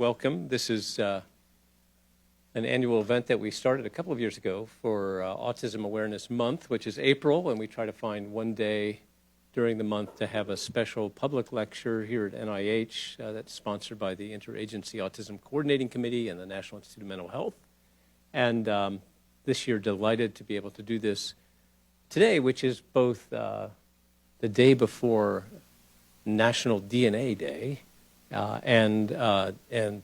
welcome. This is an annual event that we started a couple of years ago for Autism Awareness Month, which is April, and we try to find one day during the month to have a special public lecture here at NIH that's sponsored by the Interagency Autism Coordinating Committee and the National Institute of Mental Health. And this year, delighted to be able to do this today, which is both the day before National DNA Day and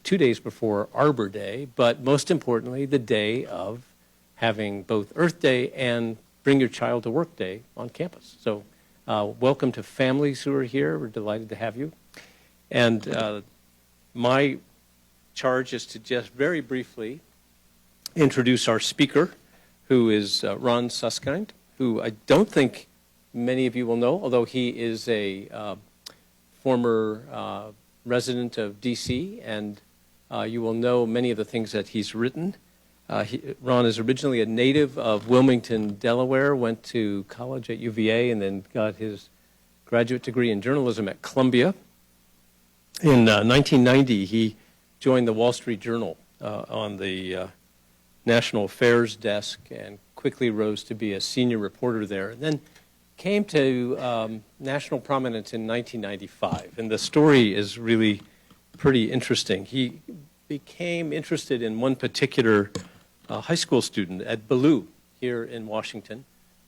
2 days before Arbor Day, but most importantly, the day of having both Earth Day and Bring Your Child to Work Day on campus. So welcome to families who are here. We're delighted to have you. And my charge is to just very briefly introduce our speaker, who is Ron Suskind, who I don't think many of you will know, although he is a former resident of D.C., and you will know many of the things that he's written. Ron is originally a native of Wilmington, Delaware, went to college at UVA, and then got his graduate degree in journalism at Columbia. In 1990, he joined the Wall Street Journal on the National Affairs desk and quickly rose to be a senior reporter there. And then came to national prominence in 1995, and the story is really pretty interesting. He became interested in one particular high school student at Ballou here in Washington,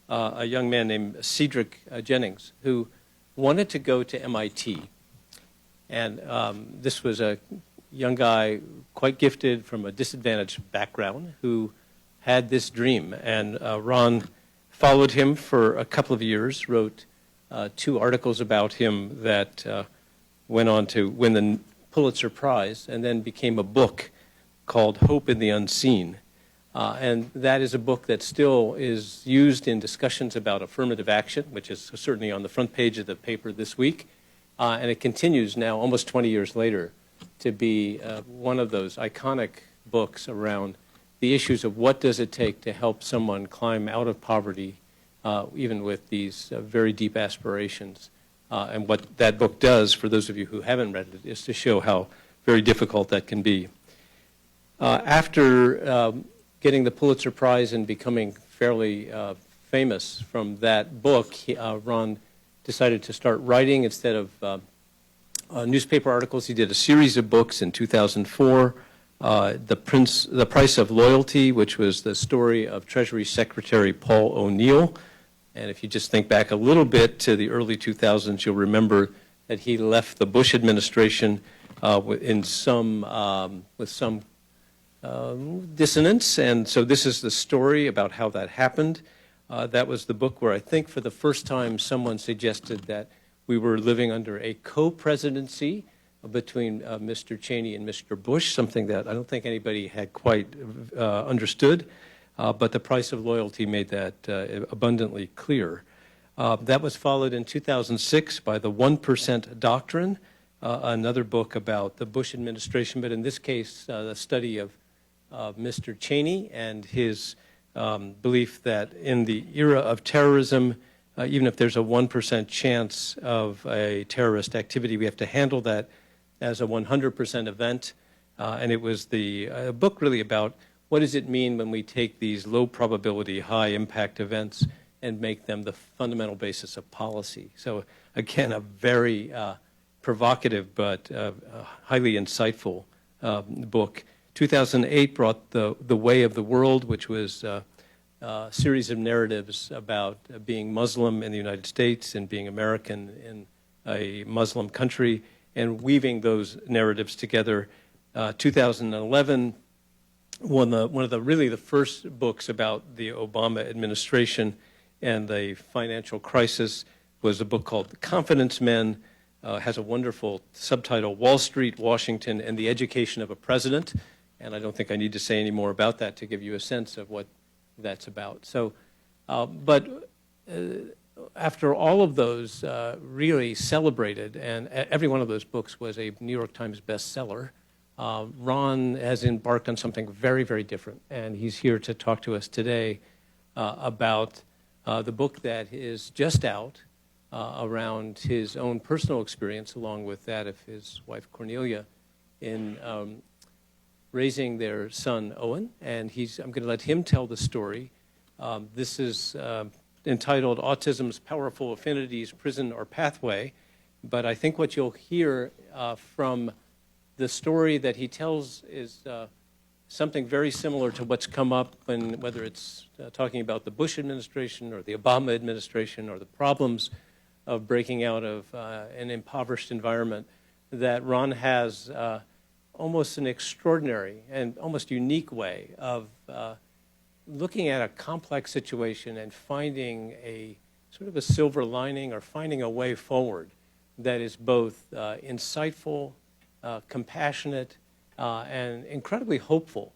a young man named Cedric Jennings, who wanted to go to MIT. And this was a young guy, quite gifted from a disadvantaged background, who had this dream. And Ron followed him for a couple of years, wrote 2 articles about him that went on to win the Pulitzer Prize, and then became a book called Hope in the Unseen. And that is a book that still is used in discussions about affirmative action, which is certainly on the front page of the paper this week. And it continues now, almost 20 years later, to be one of those iconic books around the issues of what does it take to help someone climb out of poverty, even with these very deep aspirations. And what that book does, for those of you who haven't read it, is to show how very difficult that can be. After getting the Pulitzer Prize and becoming fairly famous from that book, Ron decided to start writing instead of newspaper articles. He did a series of books in 2004. The Price of Loyalty, which was the story of Treasury Secretary Paul O'Neill. And if you just think back a little bit to the early 2000s, you'll remember that he left the Bush administration with some dissonance. And so this is the story about how that happened. That was the book where I think for the first time someone suggested that we were living under a co-presidency between Mr. Cheney and Mr. Bush, something that I don't think anybody had quite understood, but the Price of Loyalty made that abundantly clear. That was followed in 2006 by the 1% Doctrine, another book about the Bush administration, but in this case, the study of Mr. Cheney and his belief that in the era of terrorism, even if there's a 1% chance of a terrorist activity, we have to handle that as a 100% event. And it was the book really about what does it mean when we take these low probability, high impact events and make them the fundamental basis of policy. So again, a very provocative but highly insightful book. 2008 brought The Way of the World, which was a series of narratives about being Muslim in the United States and being American in a Muslim country, and weaving those narratives together. 2011, one of the first books about the Obama administration and the financial crisis was a book called The Confidence Men. Has a wonderful subtitle, Wall Street, Washington, and the Education of a President. And I don't think I need to say any more about that to give you a sense of what that's about. So, after all of those really celebrated, and every one of those books was a New York Times bestseller, Ron has embarked on something very, very different. And he's here to talk to us today about the book that is just out around his own personal experience, along with that of his wife Cornelia, in raising their son, Owen, and I'm going to let him tell the story. This is entitled Autism's Powerful Affinities, Prison or Pathway, but I think what you'll hear from the story that he tells is something very similar to what's come up whether it's talking about the Bush administration or the Obama administration or the problems of breaking out of an impoverished environment, that Ron has almost an extraordinary and almost unique way of looking at a complex situation and finding a sort of a silver lining or finding a way forward that is both insightful, compassionate, and incredibly hopeful.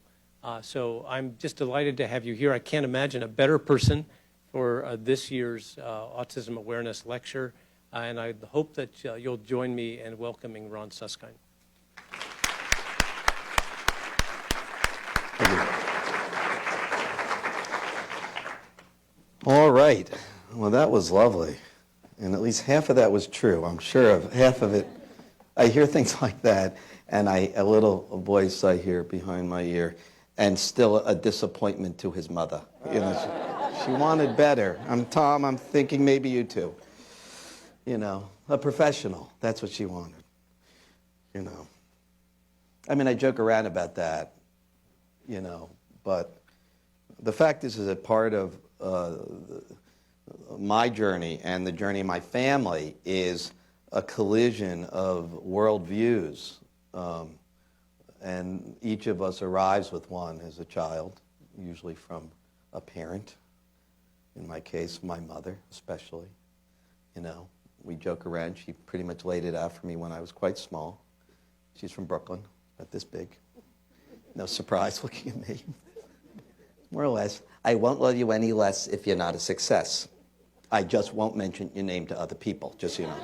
So I'm just delighted to have you here. I can't imagine a better person for this year's Autism Awareness Lecture, and I hope that you'll join me in welcoming Ron Suskind. All right. Well, that was lovely. And at least half of that was true. I'm sure of half of it. I hear things like that, and a little voice I hear behind my ear, and still a disappointment to his mother. You know, she wanted better. Tom, I'm thinking maybe you too. You know, a professional. That's what she wanted. You know. I mean, I joke around about that, you know, but the fact is that part of my journey and the journey of my family is a collision of worldviews. And each of us arrives with one as a child, usually from a parent. In my case, my mother especially. You know, we joke around. She pretty much laid it out for me when I was quite small. She's from Brooklyn, about this big. No surprise looking at me. More or less, I won't love you any less if you're not a success. I just won't mention your name to other people, just so you know.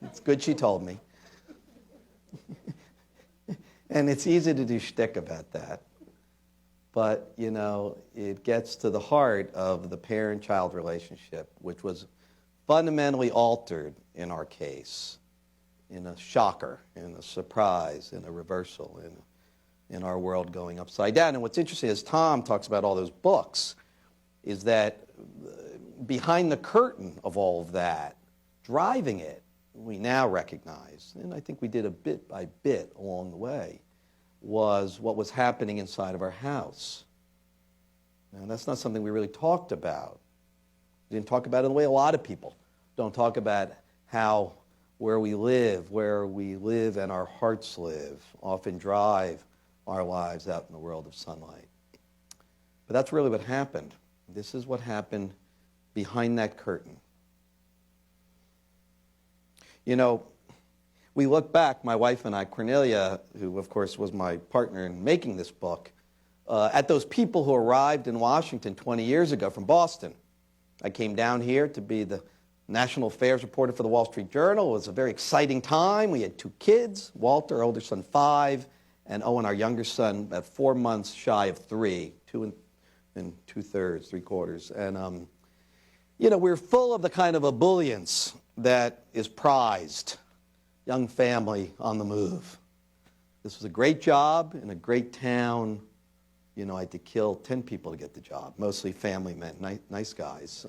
It's good she told me. And it's easy to do shtick about that. But, you know, it gets to the heart of the parent-child relationship, which was fundamentally altered in our case, in a shocker, in a surprise, in a reversal, in our world going upside down. And what's interesting, as Tom talks about all those books, is that behind the curtain of all of that, driving it, we now recognize, and I think we did a bit by bit along the way, was what was happening inside of our house. And that's not something we really talked about. We didn't talk about it in the way a lot of people don't talk about how where we live and our hearts live, often drive our lives out in the world of sunlight. But that's really what happened. This is what happened behind that curtain. You know, we look back, my wife and I, Cornelia, who of course was my partner in making this book, at those people who arrived in Washington 20 years ago from Boston. I came down here to be the national affairs reporter for the Wall Street Journal. It was a very exciting time. We had 2 kids, Walter, our older son, 5, and Owen, our younger son, about 4 months shy of 3, 2 and 2/3, 3/4. And, you know, we're full of the kind of ebullience that is prized. Young family on the move. This was a great job in a great town. You know, I had to kill 10 people to get the job, mostly family men, nice guys.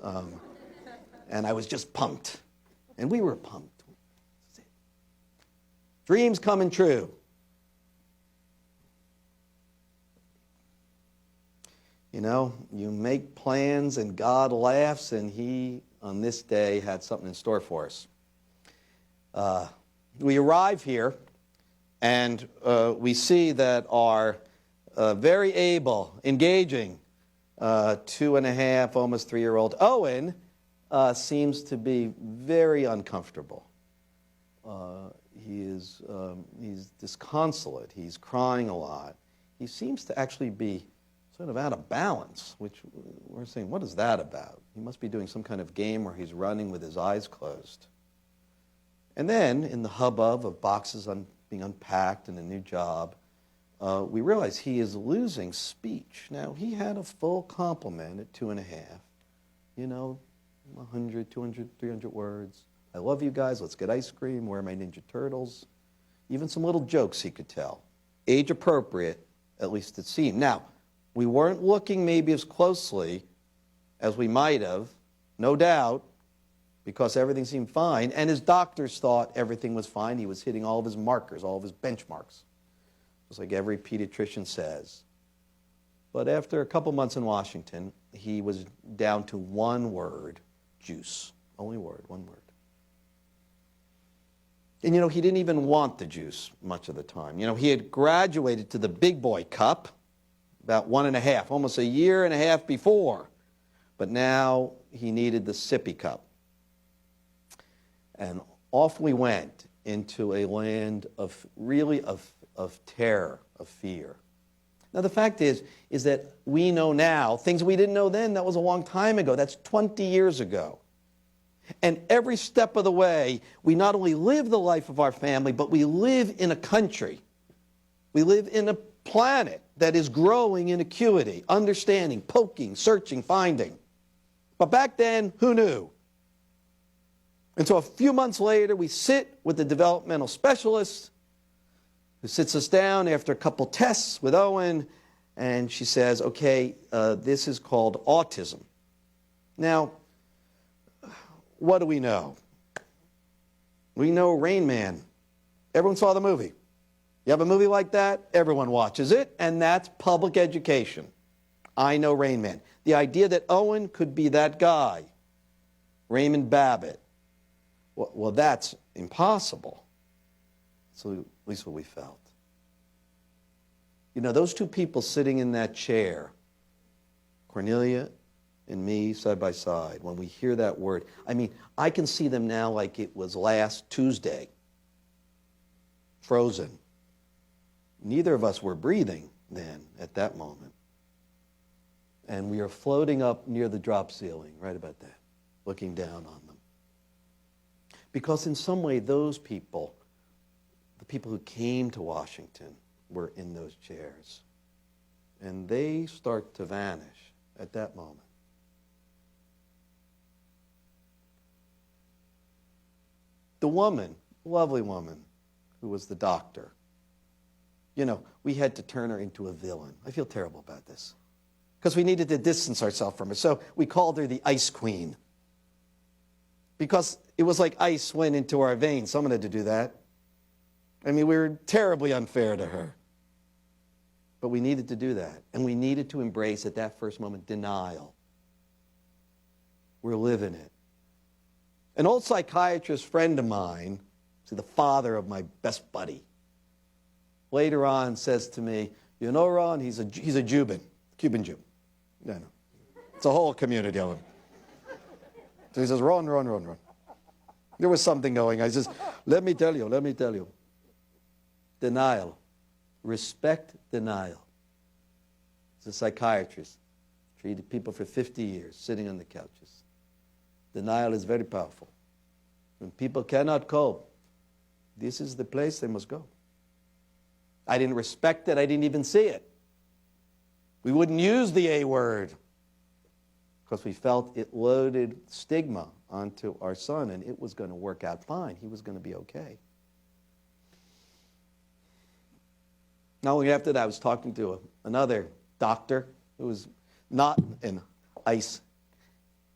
And I was just pumped. And we were pumped. Dreams coming true. You know, you make plans and God laughs, and he, on this day, had something in store for us. We arrive here, and we see that our very able, engaging, 2.5, almost 3-year-old Owen seems to be very uncomfortable. He's disconsolate. He's crying a lot. He seems to actually be sort of out of balance, which we're saying, what is that about? He must be doing some kind of game where he's running with his eyes closed. And then, in the hubbub of boxes being unpacked and a new job, we realize he is losing speech. Now, he had a full complement at 2.5, you know, 100, 200, 300 words. I love you guys, let's get ice cream, where are my Ninja Turtles? even some little jokes he could tell. Age appropriate, at least it seemed. Now, we weren't looking maybe as closely as we might have, no doubt, because everything seemed fine, and his doctors thought everything was fine. He was hitting all of his markers, all of his benchmarks, just like every pediatrician says. But after a couple months in Washington, he was down to one word, juice. Only word, one word. And you know, he didn't even want the juice much of the time. You know, he had graduated to the big boy cup about 1.5, almost a year and a half before. But now he needed the sippy cup. And off we went into a land of really of terror, of fear. Now the fact is that we know now things we didn't know then. That was a long time ago. That's 20 years ago. And every step of the way, we not only live the life of our family, but we live in a country. We live in a planet that is growing in acuity, understanding, poking, searching, finding. But back then, who knew? And so a few months later, we sit with the developmental specialist who sits us down after a couple tests with Owen, and she says, okay, this is called autism. Now, what do we know? We know Rain Man. Everyone saw the movie. You have a movie like that, everyone watches it, and that's public education. I know Rain Man. The idea that Owen could be that guy, Raymond Babbitt, well, that's impossible. So at least what we felt. You know, those two people sitting in that chair, Cornelia and me side by side, when we hear that word, I mean, I can see them now like it was last Tuesday, frozen. Neither of us were breathing then at that moment. And we are floating up near the drop ceiling, right about that, looking down on them. Because in some way, those people, the people who came to Washington, were in those chairs. And they start to vanish at that moment. The woman, lovely woman, who was the doctor, you know, we had to turn her into a villain. I feel terrible about this. Because we needed to distance ourselves from her. So we called her the Ice Queen. Because it was like ice went into our veins. Someone had to do that. I mean, we were terribly unfair to her. But we needed to do that. And we needed to embrace, at that first moment, denial. We're living it. An old psychiatrist friend of mine, the father of my best buddy, later on says to me, you know, Ron, he's a Cuban Jew. No. It's a whole community of them. So he says, Ron. There was something going on. He says, let me tell you. Denial. Respect denial. He's a psychiatrist. Treated people for 50 years, sitting on the couches. Denial is very powerful. When people cannot cope, this is the place they must go. I didn't respect it. I didn't even see it. We wouldn't use the A word because we felt it loaded stigma onto our son, and it was going to work out fine. He was going to be okay. Not long after that, I was talking to another doctor who was not an ice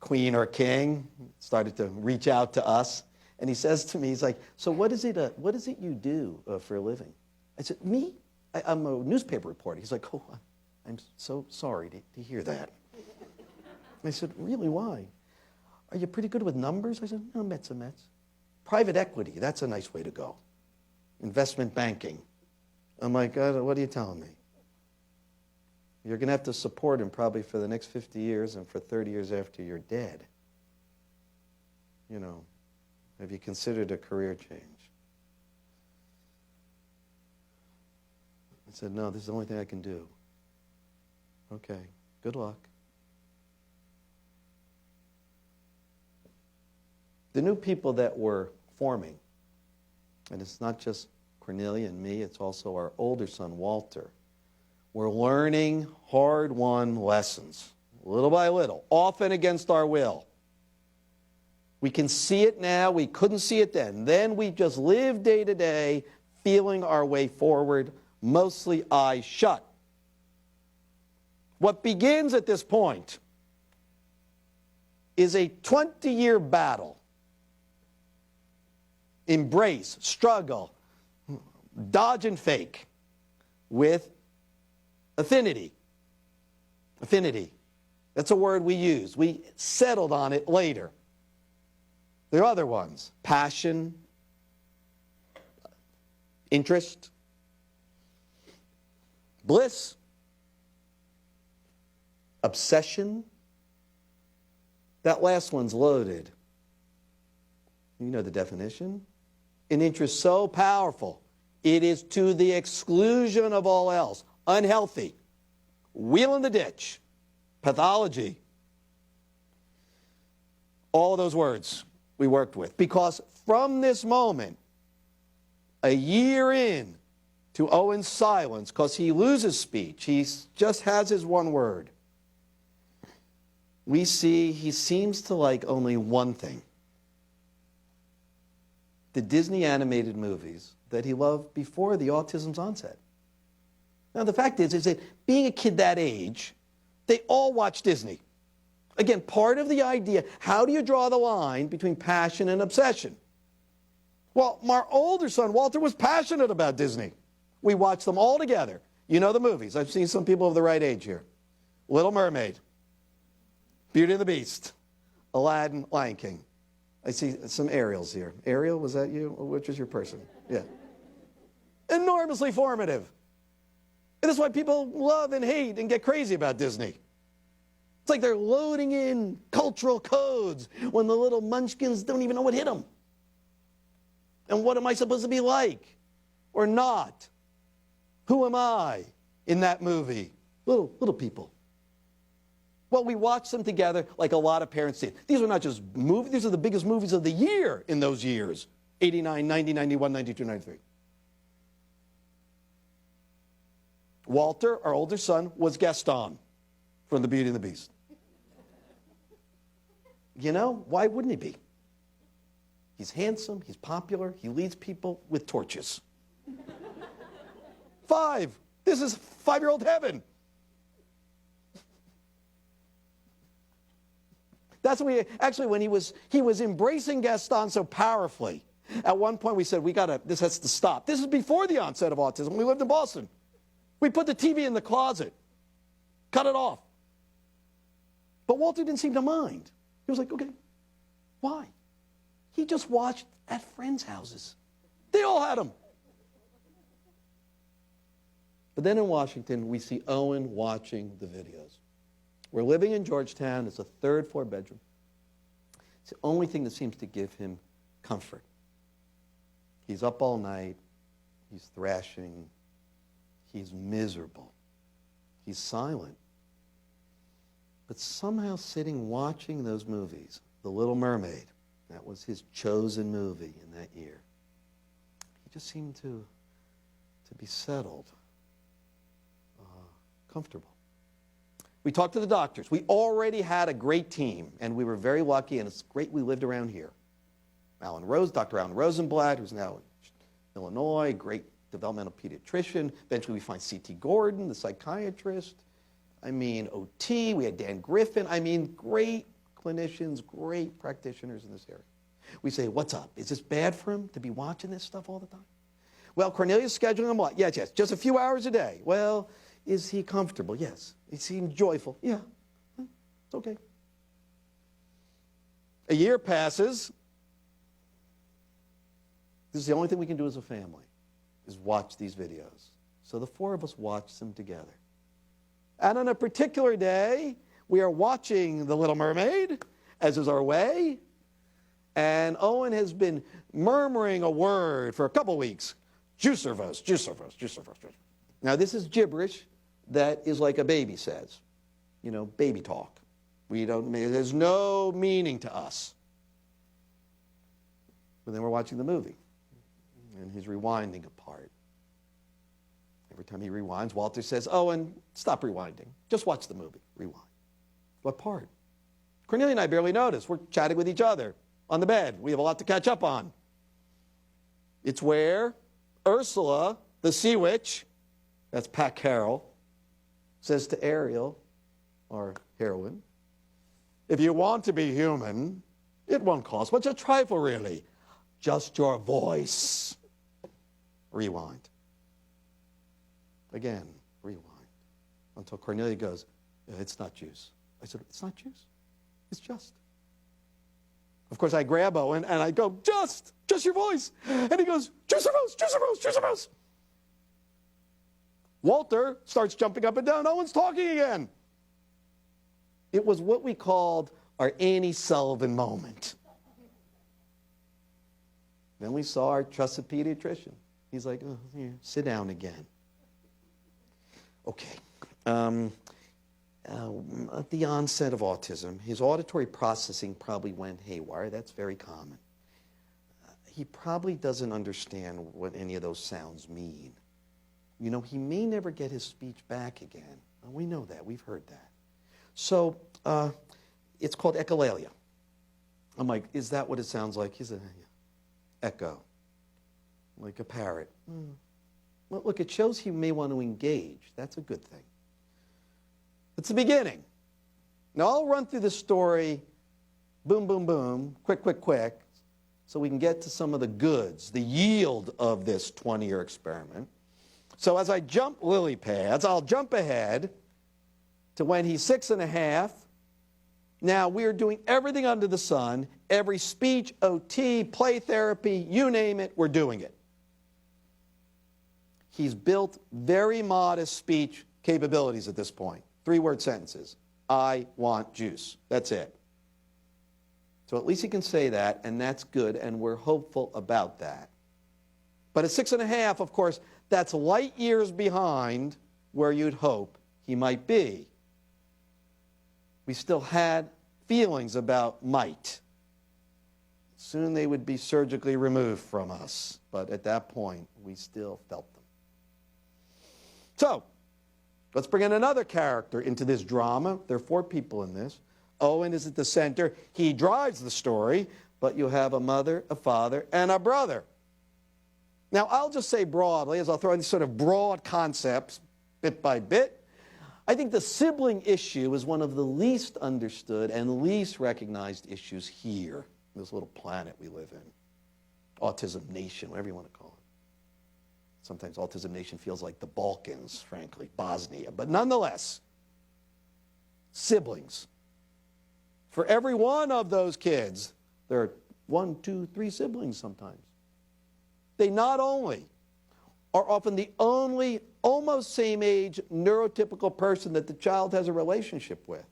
queen or king, started to reach out to us, and he says to me, he's like, so what is it you do for a living? I said, me? I'm a newspaper reporter. He's like, oh, I'm so sorry to hear that. I said, really, why? Are you pretty good with numbers? I said, no, Mets. Private equity, that's a nice way to go. Investment banking. I'm like, what are you telling me? You're going to have to support him probably for the next 50 years and for 30 years after you're dead. You know, have you considered a career change? I said, no, this is the only thing I can do. Okay, good luck. The new people that were forming, and it's not just Cornelia and me, it's also our older son, Walter. We're learning hard-won lessons, little by little, often against our will. We can see it now. We couldn't see it then. Then we just live day to day, feeling our way forward, mostly eyes shut. What begins at this point is a 20-year battle. Embrace, struggle, dodge and fake with affinity. Affinity. That's a word we use. We settled on it later. There are other ones. Passion, interest, bliss, obsession. That last one's loaded. You know the definition. An interest so powerful, it is to the exclusion of all else. Unhealthy. Wheel in the ditch. Pathology. All of those words we worked with. Because from this moment, a year in to Owen's silence, because he loses speech, he just has his one word, we see he seems to like only one thing. The Disney animated movies that he loved before the autism's onset. Now, the fact is that being a kid that age, they all watch Disney. Again, part of the idea, how do you draw the line between passion and obsession? Well, my older son, Walter, was passionate about Disney. We watched them all together. You know the movies. I've seen some people of the right age here. Little Mermaid, Beauty and the Beast, Aladdin, Lion King. I see some Ariels here. Ariel, was that you? Which is your person? Yeah. Enormously formative. And that's why people love and hate and get crazy about Disney. It's like they're loading in cultural codes when the little munchkins don't even know what hit them. And what am I supposed to be like or not? Who am I in that movie? Little people. Well, we watched them together like a lot of parents did. These are not just movies. These are the biggest movies of the year in those years. 89, 90, 91, 92, 93. Walter, our older son, was Gaston from The Beauty and the Beast. You know, why wouldn't he be? He's handsome, he's popular, he leads people with torches. 5. This is 5-year-old heaven. That's when he was embracing Gaston so powerfully. At one point we said, this has to stop. This is before the onset of autism. We lived in Boston. We put the TV in the closet, cut it off. But Walter didn't seem to mind. He was like, okay, why? He just watched at friends' houses. They all had them. But then in Washington, we see Owen watching the videos. We're living in Georgetown. It's a 3rd floor bedroom. It's the only thing that seems to give him comfort. He's up all night. He's thrashing. He's miserable. He's silent. But somehow sitting watching those movies, The Little Mermaid, that was his chosen movie in that year, he just seemed to be settled, comfortable. We talked to the doctors. We already had a great team, and we were very lucky, and it's great we lived around here. Dr. Alan Rosenblatt, who's now in Illinois, great developmental pediatrician. Eventually we find C.T. Gordon, the psychiatrist. OT, we had Dan Griffin. Great clinicians, great practitioners in this area. We say, what's up? Is this bad for him to be watching this stuff all the time? Well, Cornelia's scheduling him what? Yes, just a few hours a day. Well, is he comfortable? Yes. Is he joyful? Yeah. It's okay. A year passes. This is the only thing we can do as a family, is watch these videos. So the 4 of us watch them together. And on a particular day, we are watching The Little Mermaid, as is our way, and Owen has been murmuring a word for a couple weeks. Juicervos, juicervos, juicervos. Now this is gibberish that is like a baby says. Baby talk. There's no meaning to us. But then we're watching the movie, and he's rewinding a part. Every time he rewinds, Walter says, Owen, stop rewinding. Just watch the movie. Rewind. What part? Cornelia and I barely notice. We're chatting with each other on the bed. We have a lot to catch up on. It's where Ursula, the sea witch, that's Pat Carroll, says to Ariel, our heroine, if you want to be human, it won't cost much, a trifle really, just your voice. Rewind. Again, rewind. Until Cornelia goes, it's not juice. I said, it's not juice. It's just. Of course, I grab Owen and I go, just your voice. And he goes, juice or rose, juice or rose, juice or rose. Walter starts jumping up and down. Owen's talking again. It was what we called our Annie Sullivan moment. Then we saw our trusted pediatrician. He's like, oh, here, sit down again. Okay. At the onset of autism, his auditory processing probably went haywire. That's very common. He probably doesn't understand what any of those sounds mean. You know, he may never get his speech back again. We know that. We've heard that. So it's called echolalia. I'm like, is that what it sounds like? He said, yeah. Echo, like a parrot. Well, look, it shows he may want to engage. That's a good thing. It's the beginning. Now, I'll run through the story, boom, boom, boom, quick, quick, quick, so we can get to some of the goods, the yield of this 20-year experiment. So as I jump lily pads, I'll jump ahead to when he's 6.5. Now, we're doing everything under the sun, every speech, OT, play therapy, you name it, we're doing it. He's built very modest speech capabilities at this point. 3-word sentences. I want juice. That's it. So at least he can say that, and that's good, and we're hopeful about that. But at 6.5, of course, that's light years behind where you'd hope he might be. We still had feelings about might. Soon they would be surgically removed from us, but at that point, we still felt them. So, let's bring in another character into this drama. There are 4 people in this. Owen is at the center. He drives the story, but you have a mother, a father, and a brother. Now, I'll just say broadly, as I'll throw in these sort of broad concepts, bit by bit, I think the sibling issue is one of the least understood and least recognized issues here, this little planet we live in. Autism Nation, whatever you want to call it. Sometimes Autism Nation feels like the Balkans, frankly, Bosnia. But nonetheless, siblings. For every one of those kids, there are 1, 2, 3 siblings sometimes. They not only are often the only almost same age neurotypical person that the child has a relationship with,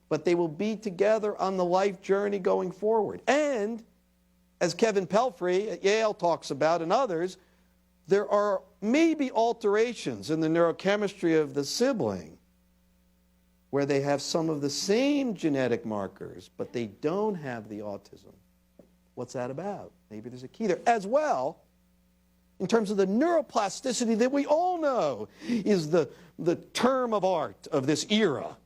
but they will be together on the life journey going forward. And, as Kevin Pelfrey at Yale talks about and others, there are maybe alterations in the neurochemistry of the sibling where they have some of the same genetic markers, but they don't have the autism. What's that about? Maybe there's a key there. As well, in terms of the neuroplasticity that we all know is the term of art of this era.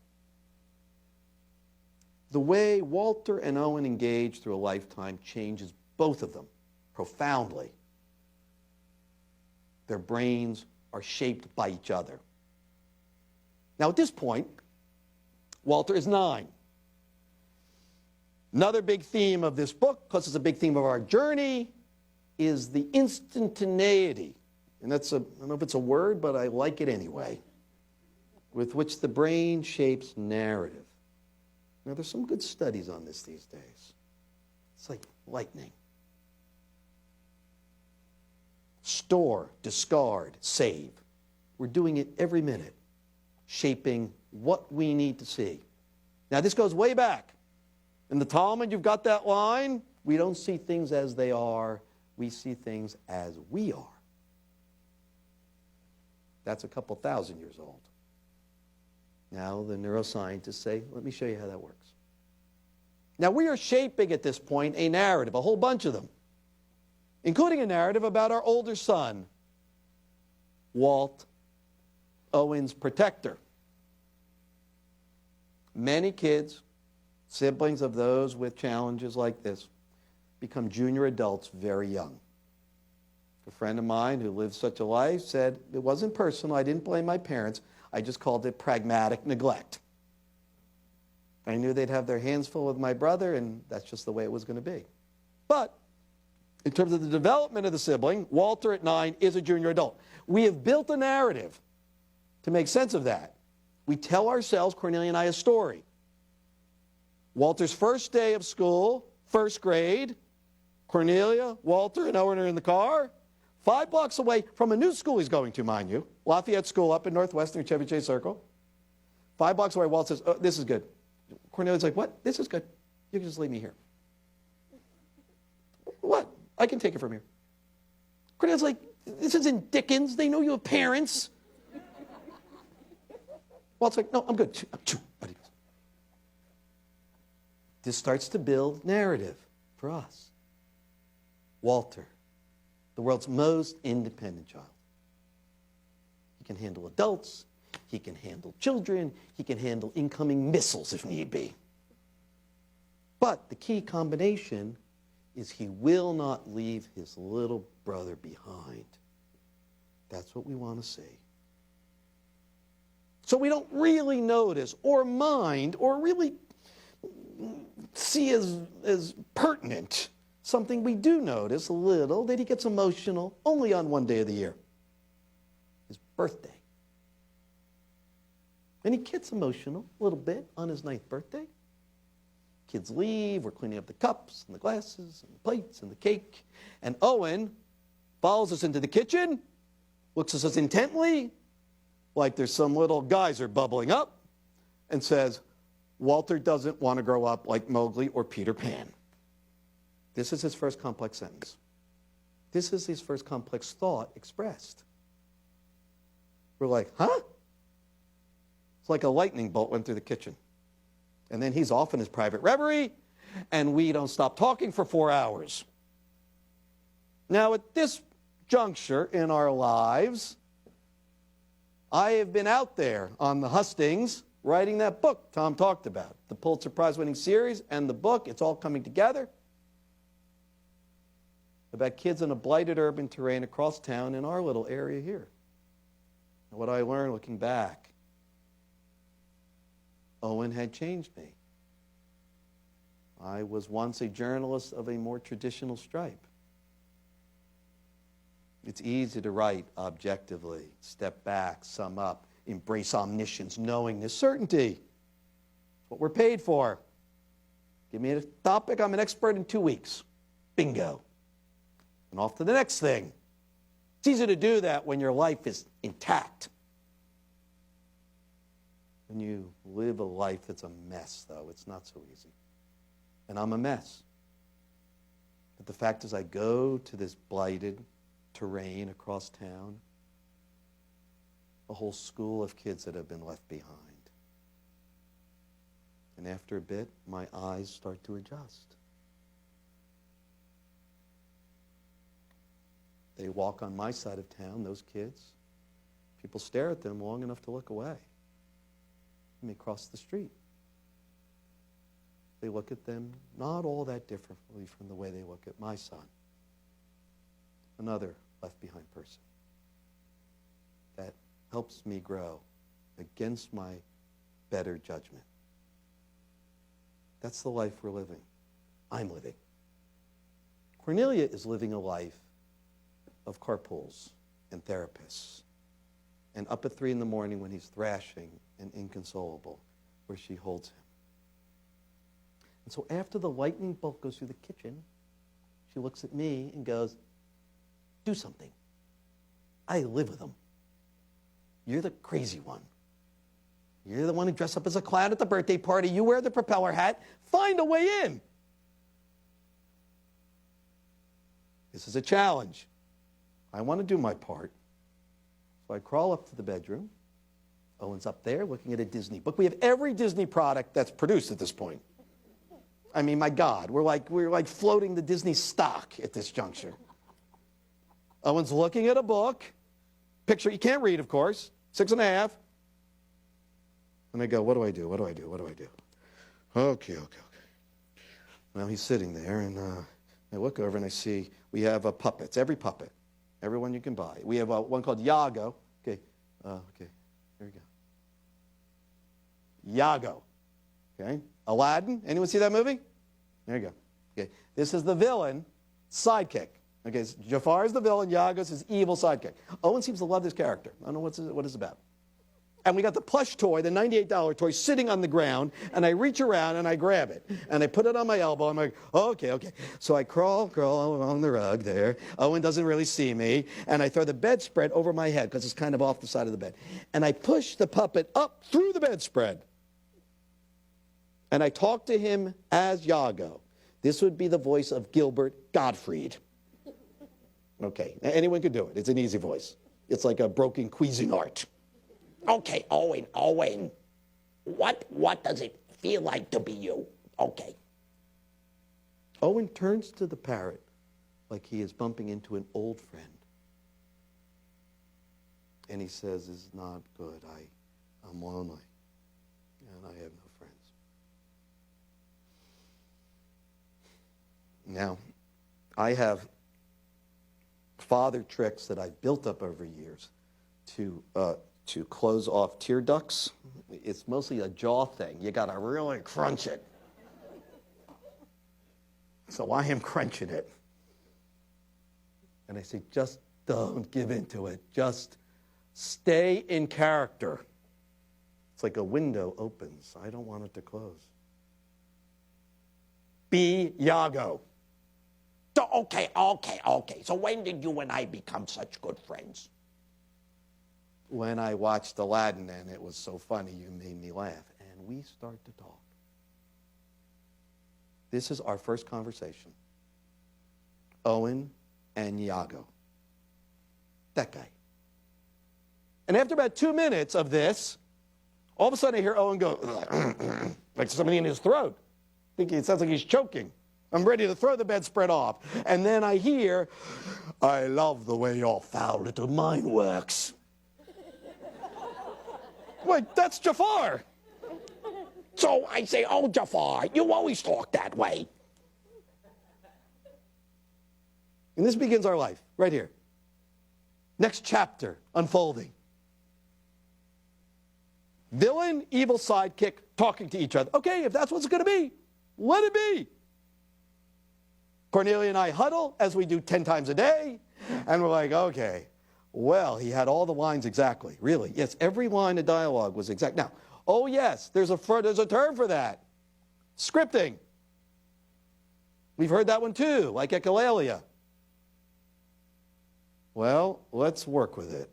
The way Walter and Owen engage through a lifetime changes both of them profoundly. Their brains are shaped by each other. Now, at this point, Walter is 9. Another big theme of this book, because it's a big theme of our journey, is the instantaneity. And that's I don't know if it's a word, but I like it anyway, with which the brain shapes narrative. Now, there's some good studies on this these days. It's like lightning. Store, discard, save. We're doing it every minute, shaping what we need to see. Now, this goes way back. In the Talmud, you've got that line, we don't see things as they are, we see things as we are. That's a couple thousand years old. Now, the neuroscientists say, let me show you how that works. Now, we are shaping at this point a narrative, a whole bunch of them, including a narrative about our older son, Walt, Owen's protector. Many kids, siblings of those with challenges like this, become junior adults very young. A friend of mine who lived such a life said, it wasn't personal, I didn't blame my parents, I just called it pragmatic neglect. I knew they'd have their hands full with my brother, and that's just the way it was going to be. But in terms of the development of the sibling, Walter at 9 is a junior adult. We have built a narrative to make sense of that. We tell ourselves, Cornelia and I, a story. Walter's first day of school, first grade, Cornelia, Walter, and Owen are in the car, 5 blocks away from a new school he's going to, mind you, Lafayette School up in Northwestern Chevy Chase Circle. 5 blocks away, Walt says, oh, this is good. Cornelia's like, what? This is good. You can just leave me here. What? I can take it from here. Cornelia's like, this isn't Dickens. They know you have parents. Walt's like, no, I'm good. This starts to build narrative for us. Walter, the world's most independent child. He can handle adults. He can handle children. He can handle incoming missiles if need be. But the key combination is he will not leave his little brother behind. That's what we want to see. So we don't really notice or mind or really see as pertinent something we do notice a little, that he gets emotional only on one day of the year, his birthday. And he gets emotional a little bit on his 9th birthday. Kids leave, we're cleaning up the cups and the glasses and the plates and the cake. And Owen follows us into the kitchen, looks at us intently, like there's some little geyser bubbling up, and says, Walter doesn't want to grow up like Mowgli or Peter Pan. This is his first complex sentence. This is his first complex thought expressed. We're like, huh? It's like a lightning bolt went through the kitchen. And then he's off in his private reverie, and we don't stop talking for 4 hours. Now, at this juncture in our lives, I have been out there on the hustings writing that book Tom talked about, the Pulitzer Prize-winning series and the book. It's all coming together about kids in a blighted urban terrain across town in our little area here. And what I learned looking back, Owen had changed me. I was once a journalist of a more traditional stripe. It's easy to write objectively, step back, sum up, embrace omniscience, knowingness, certainty. What we're paid for. Give me a topic, I'm an expert in 2 weeks. Bingo. And off to the next thing. It's easy to do that when your life is intact. When you live a life that's a mess, though, it's not so easy. And I'm a mess. But the fact is, I go to this blighted terrain across town, a whole school of kids that have been left behind. And after a bit, my eyes start to adjust. They walk on my side of town, those kids. People stare at them long enough to look away. And they cross the street. They look at them not all that differently from the way they look at my son. Another left behind person. That helps me grow against my better judgment. That's the life we're living. I'm living. Cornelia is living a life of carpools and therapists. And up at 3 in the morning when he's thrashing and inconsolable, where she holds him. And so after the lightning bolt goes through the kitchen, she looks at me and goes, do something. I live with him. You're the crazy one. You're the one who dressed up as a clown at the birthday party. You wear the propeller hat. Find a way in. This is a challenge. I want to do my part. So I crawl up to the bedroom. Owen's up there looking at a Disney book. We have every Disney product that's produced at this point. I mean, my God, we're like floating the Disney stock at this juncture. Owen's looking at a book. Picture, you can't read, of course. 6.5. And I go, what do I do? What do I do? What do I do? Okay. Well, he's sitting there, and I look over and I see we have puppets, every puppet. Everyone you can buy. We have one called Iago. Okay, here we go. Iago. Okay, Aladdin. Anyone see that movie? There you go. Okay, this is the villain, sidekick. Okay, so Jafar is the villain. Iago is his evil sidekick. Owen seems to love this character. I don't know what it's about. And we got the plush toy, the $98 toy, sitting on the ground, and I reach around and I grab it, and I put it on my elbow. I'm like, okay. So I crawl along the rug there. Owen doesn't really see me, and I throw the bedspread over my head because it's kind of off the side of the bed. And I push the puppet up through the bedspread. And I talk to him as Iago. This would be the voice of Gilbert Gottfried. Okay, anyone could do it. It's an easy voice. It's like a broken Cuisinart. Okay, Owen, what does it feel like to be you? Okay. Owen turns to the parrot like he is bumping into an old friend. And he says, "It's not good. I'm lonely, and I have no friends." Now, I have father tricks that I've built up over years to close off tear ducts. It's mostly a jaw thing. You got to really crunch it. So I am crunching it. And I say, just don't give into it. Just stay in character. It's like a window opens. I don't want it to close. Be Iago. Okay. So when did you and I become such good friends? When I watched Aladdin, and it was so funny, you made me laugh. And we start to talk. This is our first conversation. Owen and Iago. That guy. And after about 2 minutes of this, all of a sudden I hear Owen go, like something in his throat. Thinking it sounds like he's choking. I'm ready to throw the bedspread off. And then I hear, "I love the way your foul little mind works." Wait, that's Jafar. So I say, "Oh, Jafar, you always talk that way." And this begins our life, right here. Next chapter unfolding. Villain, evil sidekick, talking to each other. Okay, if that's what it's going to be, let it be. Cornelia and I huddle, as we do 10 times a day, and we're like, okay, well, he had all the lines exactly, really. Yes, every line of dialogue was exact. Now, oh yes, there's a term for that. Scripting. We've heard that one too, like echolalia. Well, let's work with it.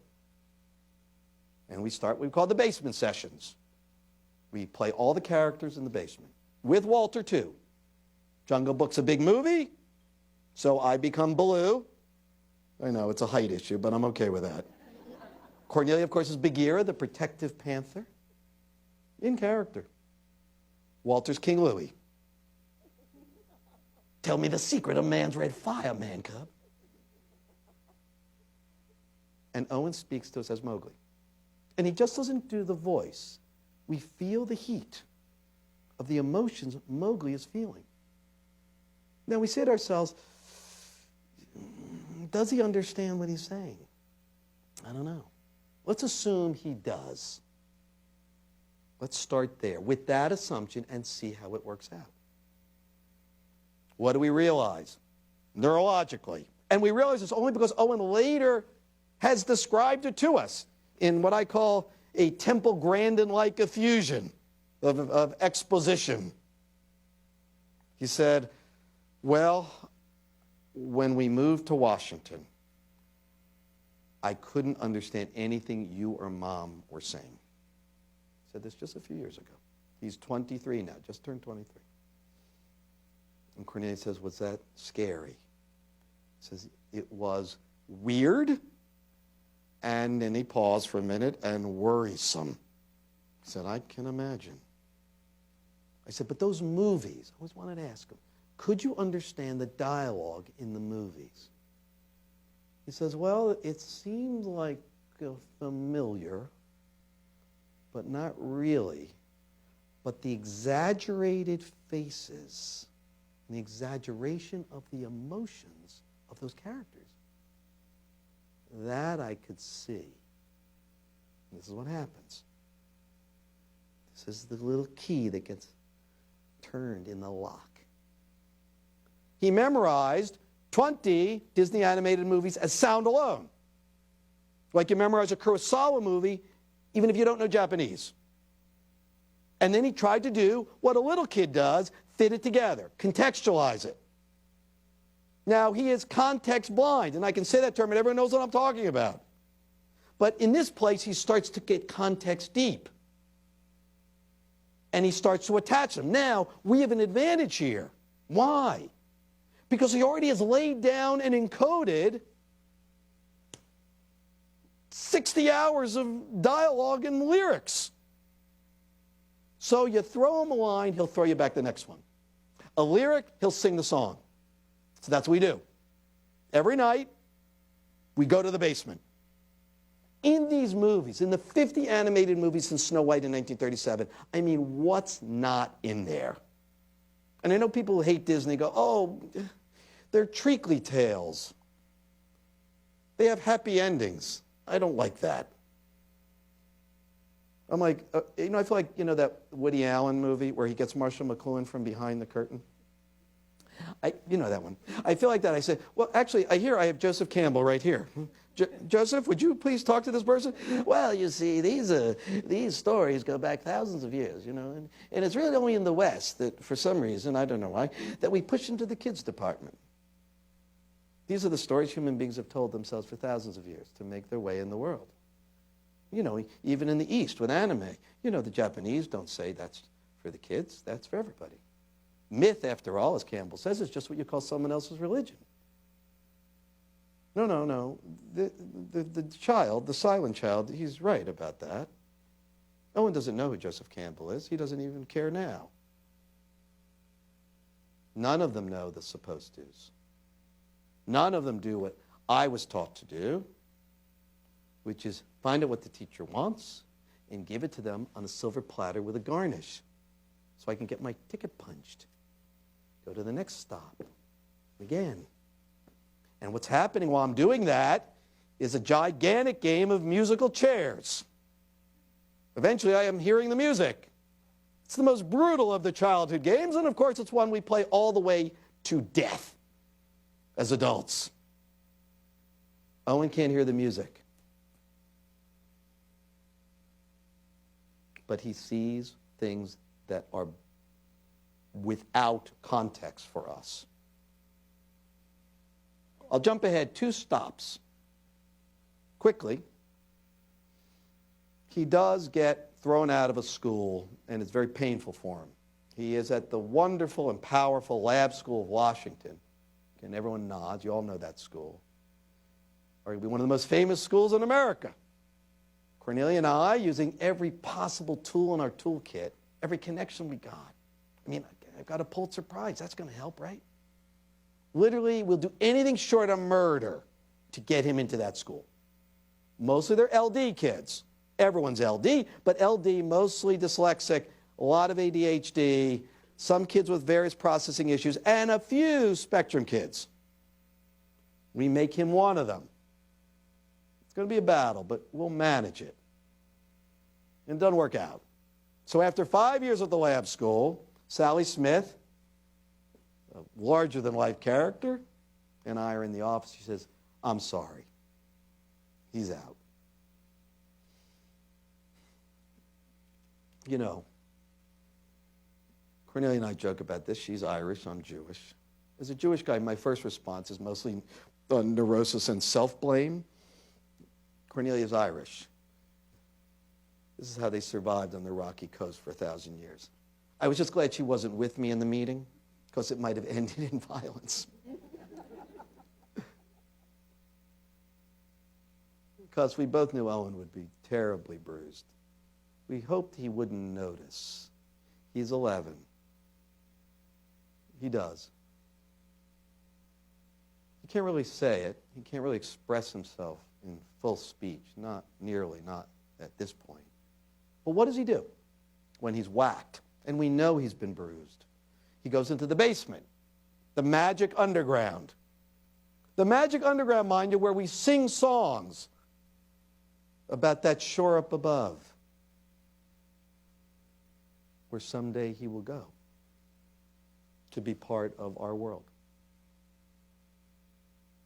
And we start what we call the basement sessions. We play all the characters in the basement. With Walter too. Jungle Book's a big movie, so I become Baloo. I know, it's a height issue, but I'm okay with that. Cornelia, of course, is Bagheera, the protective panther. In character. Walter's King Louie. Tell me the secret of man's red fire, man cub. And Owen speaks to us as Mowgli. And he just doesn't do the voice. We feel the heat of the emotions Mowgli is feeling. Now we say to ourselves, does he understand what he's saying? I don't know. Let's assume he does. Let's start there with that assumption and see how it works out. What do we realize? Neurologically. And we realize this only because Owen later has described it to us in what I call a Temple Grandin-like effusion of exposition. He said, well, when we moved to Washington, I couldn't understand anything you or Mom were saying. He said this just a few years ago. He's 23 now, just turned 23. And Cornelia says, was that scary? He says, it was weird, and then he paused for a minute, and worrisome. He said, I can imagine. I said, but those movies, I always wanted to ask him, could you understand the dialogue in the movies? He says, well, it seemed like familiar, but not really. But the exaggerated faces and the exaggeration of the emotions of those characters that I could see. This is what happens. This is the little key that gets turned in the lock. He memorized 20 Disney animated movies as sound alone. Like you memorize a Kurosawa movie, even if you don't know Japanese. And then he tried to do what a little kid does, fit it together, contextualize it. Now, he is context blind, and I can say that term, and everyone knows what I'm talking about. But in this place, he starts to get context deep. And he starts to attach them. Now, we have an advantage here. Why? Because he already has laid down and encoded 60 hours of dialogue and lyrics. So you throw him a line, he'll throw you back the next one. A lyric, he'll sing the song. So that's what we do. Every night, we go to the basement. In these movies, in the 50 animated movies since Snow White in 1937, I mean, what's not in there? And I know people who hate Disney go, oh, they're treacly tales. They have happy endings. I don't like that. I'm like, I feel like, that Woody Allen movie where he gets Marshall McLuhan from behind the curtain? You know that one. I feel like that. I say, well, actually, I have Joseph Campbell right here. Joseph, would you please talk to this person? Well, you see, these stories go back thousands of years, and it's really only in the West that, for some reason, I don't know why, that we push into the kids department. These are the stories human beings have told themselves for thousands of years to make their way in the world. Even in the East with anime, the Japanese don't say that's for the kids, that's for everybody. Myth, after all, as Campbell says, is just what you call someone else's religion. No. The child, the silent child, he's right about that. No one doesn't know who Joseph Campbell is. He doesn't even care now. None of them know the supposed to's. None of them do what I was taught to do, which is find out what the teacher wants and give it to them on a silver platter with a garnish so I can get my ticket punched. Go to the next stop. Again. And what's happening while I'm doing that is a gigantic game of musical chairs. Eventually, I am hearing the music. It's the most brutal of the childhood games, and of course, it's one we play all the way to death as adults. Owen can't hear the music. But he sees things that are without context for us. I'll jump ahead 2 stops. Quickly, he does get thrown out of a school, and it's very painful for him. He is at the wonderful and powerful Lab School of Washington. And everyone nods. You all know that school. Arguably one of the most famous schools in America. Cornelia and I, using every possible tool in our toolkit, every connection we got. I mean, I've got a Pulitzer Prize. That's going to help, right? Literally, we'll do anything short of murder to get him into that school. Mostly they're LD kids. Everyone's LD, but LD, mostly dyslexic, a lot of ADHD, some kids with various processing issues, and a few spectrum kids. We make him one of them. It's going to be a battle, but we'll manage it. And it doesn't work out. So after 5 years at the lab school, Sally Smith, a larger-than-life character, and I are in the office. She says, I'm sorry. He's out. Cornelia and I joke about this. She's Irish. I'm Jewish. As a Jewish guy, my first response is mostly neurosis and self-blame. Cornelia's Irish. This is how they survived on the rocky coast for 1,000 years. I was just glad she wasn't with me in the meeting, because it might have ended in violence. Because we both knew Owen would be terribly bruised. We hoped he wouldn't notice. He's 11. He does. He can't really say it. He can't really express himself in full speech. Not at this point. But what does he do when he's whacked? And we know he's been bruised. He goes into the basement, the magic underground. The magic underground, mind you, where we sing songs about that shore up above, where someday he will go to be part of our world.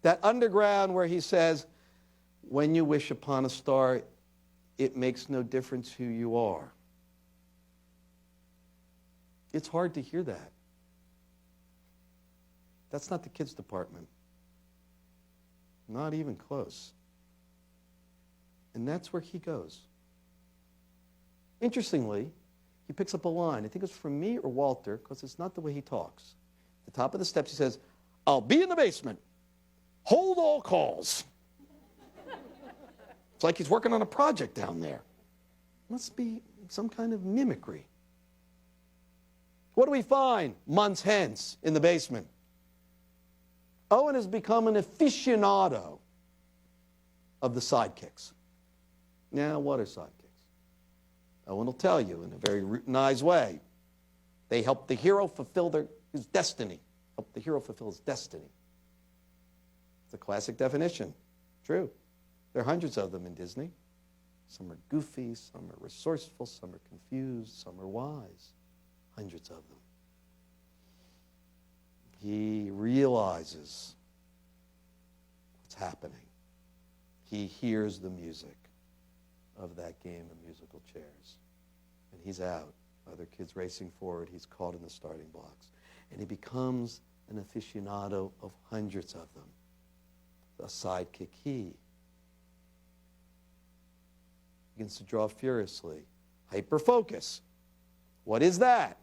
That underground where he says, when you wish upon a star, it makes no difference who you are. It's hard to hear that. That's not the kids' department. Not even close. And that's where he goes. Interestingly, he picks up a line. I think it's from me or Walter, because it's not the way he talks. At the top of the steps, he says, "I'll be in the basement. Hold all calls." It's like he's working on a project down there. Must be some kind of mimicry. What do we find months hence in the basement? Owen has become an aficionado of the sidekicks. Now, what are sidekicks? Owen will tell you in a very routinized way. They help the hero fulfill his destiny. Help the hero fulfill his destiny. It's a classic definition. True. There are hundreds of them in Disney. Some are goofy, some are resourceful, some are confused, some are wise. Hundreds of them. He realizes what's happening. He hears the music of that game of musical chairs. And he's out. Other kids racing forward. He's caught in the starting blocks. And he becomes an aficionado of hundreds of them. A sidekick he. Begins to draw furiously. Hyperfocus. What is that?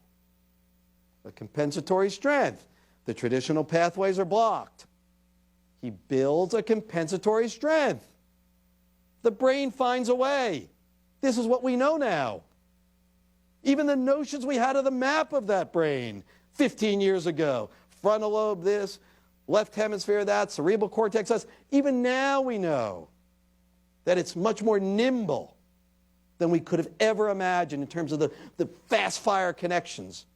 A compensatory strength. The traditional pathways are blocked. He builds a compensatory strength. The brain finds a way. This is what we know now. Even the notions we had of the map of that brain 15 years ago. Frontal lobe this, left hemisphere that, cerebral cortex this. Even now we know that it's much more nimble than we could have ever imagined in terms of the fast fire connections.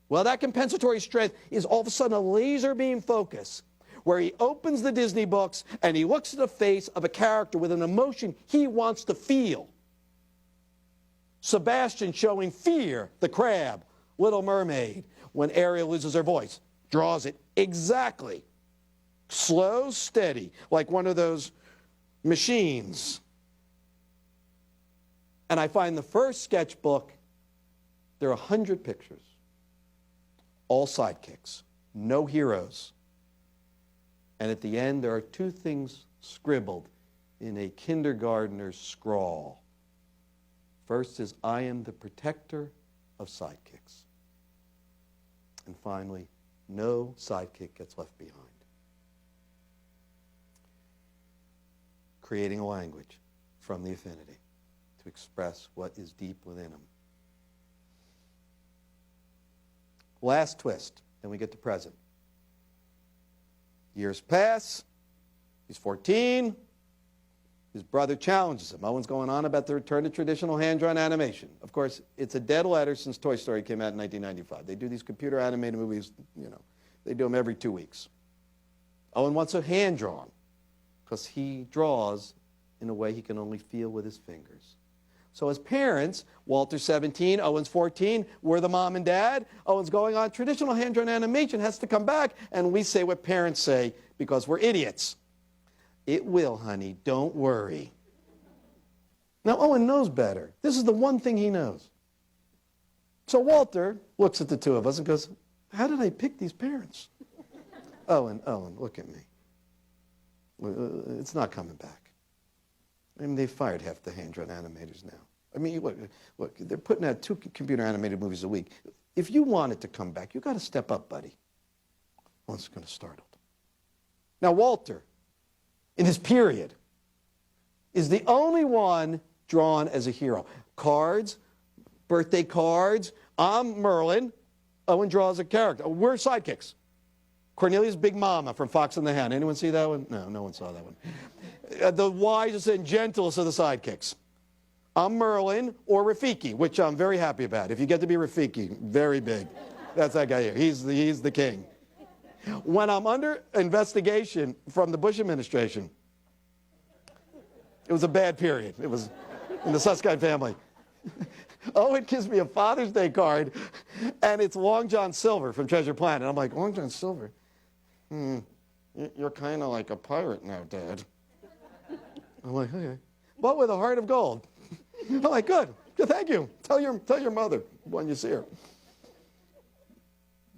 Well, that compensatory strength is all of a sudden a laser beam focus where he opens the Disney books and he looks at the face of a character with an emotion he wants to feel. Sebastian showing fear, the crab, Little Mermaid, when Ariel loses her voice, draws it exactly. Slow, steady, like one of those machines. And I find the first sketchbook, there are 100 pictures. All sidekicks, no heroes. And at the end, there are two things scribbled in a kindergartner's scrawl. First is, I am the protector of sidekicks. And finally, no sidekick gets left behind. Creating a language from the affinity to express what is deep within him. Last twist, and we get to present. Years pass. He's 14. His brother challenges him. Owen's going on about the return to traditional hand-drawn animation. Of course, it's a dead letter since Toy Story came out in 1995. They do these computer animated movies, they do them every 2 weeks. Owen wants a hand-drawn because he draws in a way he can only feel with his fingers. So as parents, Walter's 17, Owen's 14, we're the mom and dad. Owen's going on. Traditional hand-drawn animation has to come back, and we say what parents say because we're idiots. It will, honey. Don't worry. Now, Owen knows better. This is the one thing he knows. So Walter looks at the two of us and goes, how did I pick these parents? Owen, look at me. It's not coming back. I mean, they fired half the hand-drawn animators now. I mean, look, they're putting out 2 computer animated movies a week. If you want it to come back, you've got to step up, buddy. Owen's kind of startled. Now, Walter, in his period, is the only one drawn as a hero. Cards, birthday cards. I'm Merlin. Owen draws a character. We're sidekicks. Cornelia's Big Mama from Fox and the Hound. Anyone see that one? No one saw that one. The wisest and gentlest of the sidekicks. I'm Merlin or Rafiki, which I'm very happy about. If you get to be Rafiki, very big. That's that guy here. He's the king. When I'm under investigation from the Bush administration, it was a bad period. It was in the Suskind family. Owen gives me a Father's Day card, and it's Long John Silver from Treasure Planet. I'm like, Long John Silver? You're kind of like a pirate now, Dad. I'm like, okay. But with a heart of gold. I'm like, good. Thank you. Tell your mother when you see her.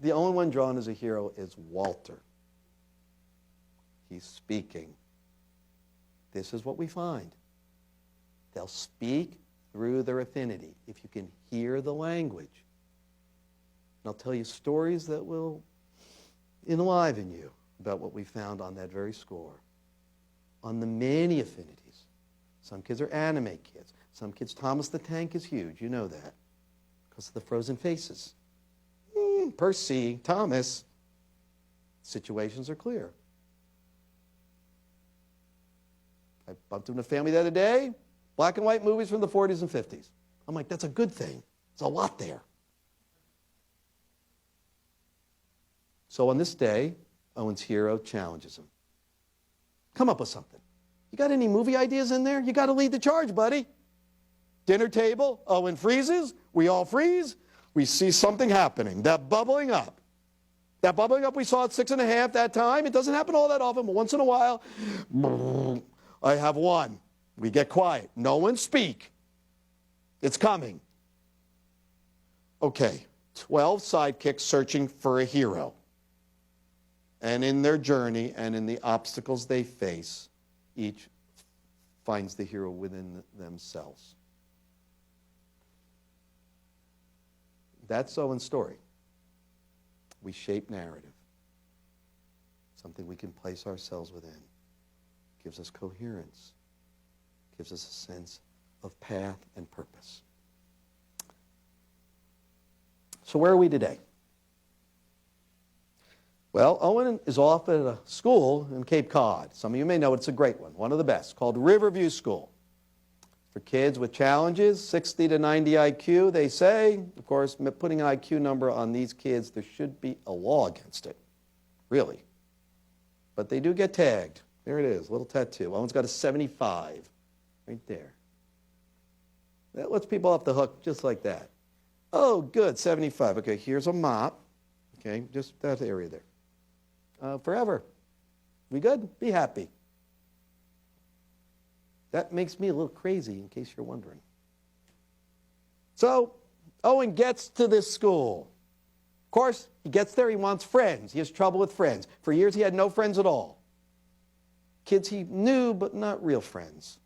The only one drawn as a hero is Walter. He's speaking. This is what we find. They'll speak through their affinity, if you can hear the language. And I'll tell you stories that will enliven you about what we found on that very score. On the many affinities. Some kids are anime kids. Some kids, Thomas the Tank is huge. You know that. Because of the frozen faces. Percy, Thomas. Situations are clear. I bumped into a family the other day. Black and white movies from the 40s and 50s. I'm like, that's a good thing. There's a lot there. So on this day, Owen's hero challenges him. Come up with something. You got any movie ideas in there? You got to lead the charge, buddy. Dinner table, Owen freezes. We all freeze. We see something happening. That bubbling up. That bubbling up we saw at 6.5 that time. It doesn't happen all that often, but once in a while, I have one. We get quiet. No one speak. It's coming. Okay, 12 sidekicks searching for a hero. And in their journey and in the obstacles they face, each finds the hero within themselves. That's Owen's story. We shape narrative. Something we can place ourselves within. Gives us coherence. Gives us a sense of path and purpose. So where are we today? Well, Owen is off at a school in Cape Cod. Some of you may know it's a great one of the best, called Riverview School. For kids with challenges, 60 to 90 IQ, they say. Of course, putting an IQ number on these kids, there should be a law against it, really. But they do get tagged. There it is, little tattoo. Owen's got a 75 right there. That lets people off the hook just like that. Oh, good, 75. Okay, here's a mop. Okay, just that area there. Forever. We good? Be happy. That makes me a little crazy, in case you're wondering. So, Owen gets to this school. Of course, he gets there, he wants friends. He has trouble with friends. For years, he had no friends at all. Kids he knew, but not real friends.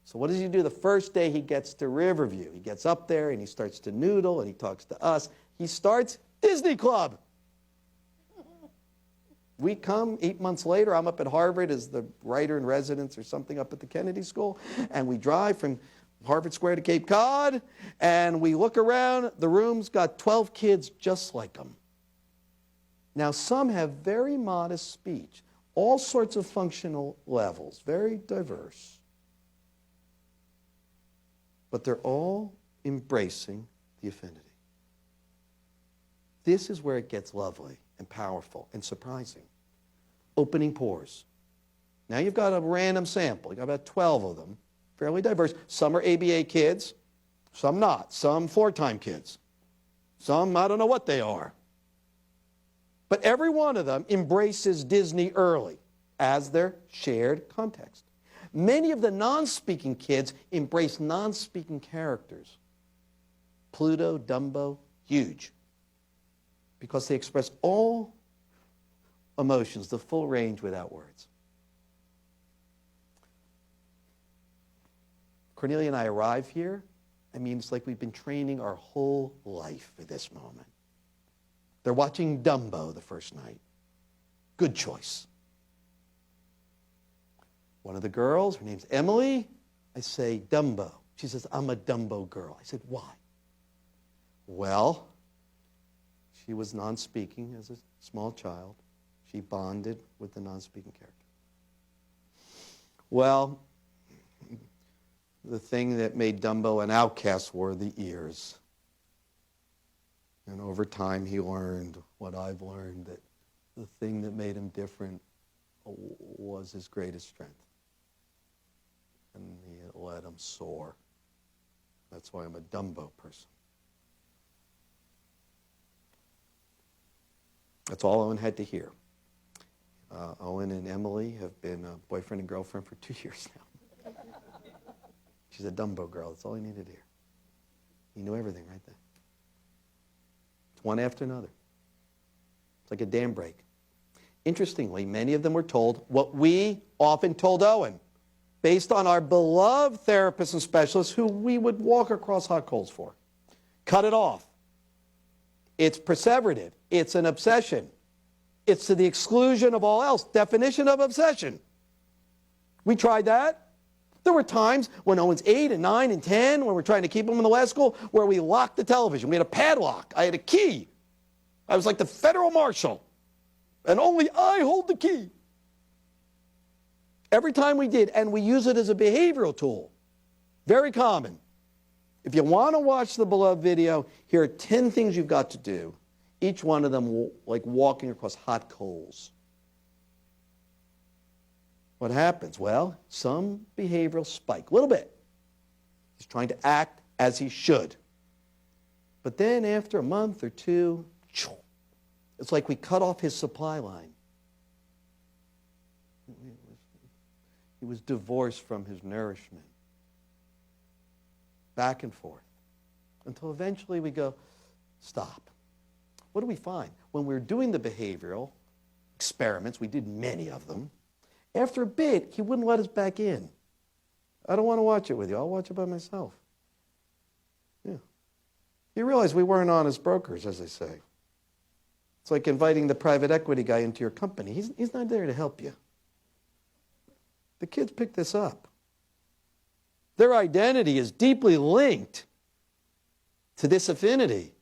So what does he do the first day he gets to Riverview? He gets up there, and he starts to noodle, and he talks to us. He starts Disney Club. We come 8 months later, I'm up at Harvard as the writer in residence or something up at the Kennedy School, and we drive from Harvard Square to Cape Cod, and we look around. The room's got 12 kids just like them. Now, some have very modest speech, all sorts of functional levels, very diverse. But they're all embracing the affinity. This is where it gets lovely and powerful and surprising. Opening pores. Now you've got a random sample. You've got about 12 of them, fairly diverse. Some are ABA kids, some not. Some four-time kids. Some, I don't know what they are. But every one of them embraces Disney early as their shared context. Many of the non-speaking kids embrace non-speaking characters. Pluto, Dumbo, huge. Because they express all emotions, the full range without words. Cornelia and I arrive here. I mean, it's like we've been training our whole life for this moment. They're watching Dumbo the first night. Good choice. One of the girls, her name's Emily. I say, Dumbo. She says, I'm a Dumbo girl. I said, why? Well, she was non-speaking as a small child. She bonded with the non-speaking character. Well, the thing that made Dumbo an outcast were the ears. And over time, he learned what I've learned, that the thing that made him different was his greatest strength. And he let him soar. That's why I'm a Dumbo person. That's all Owen had to hear. Owen and Emily have been boyfriend and girlfriend for 2 years now. She's a Dumbo girl. That's all he needed to hear. He knew everything right then. It's one after another. It's like a dam break. Interestingly, many of them were told what we often told Owen, based on our beloved therapists and specialists who we would walk across hot coals for. Cut it off. It's perseverative. It's an obsession. It's to the exclusion of all else. Definition of obsession. We tried that. There were times when Owen's 8 and 9 and 10, when we're trying to keep him in the last school, where we locked the television. We had a padlock. I had a key. I was like the federal marshal. And only I hold the key. Every time we did, and we use it as a behavioral tool. Very common. If you want to watch the beloved video, here are 10 things you've got to do. Each one of them like walking across hot coals. What happens? Well, some behavioral spike, a little bit. He's trying to act as he should. But then after a month or two, it's like we cut off his supply line. He was divorced from his nourishment. Back and forth. Until eventually we go, stop. What do we find? When we were doing the behavioral experiments, we did many of them, after a bit, he wouldn't let us back in. I don't want to watch it with you. I'll watch it by myself. Yeah. You realize we weren't honest brokers, as they say. It's like inviting the private equity guy into your company. He's not there to help you. The kids pick this up. Their identity is deeply linked to this affinity.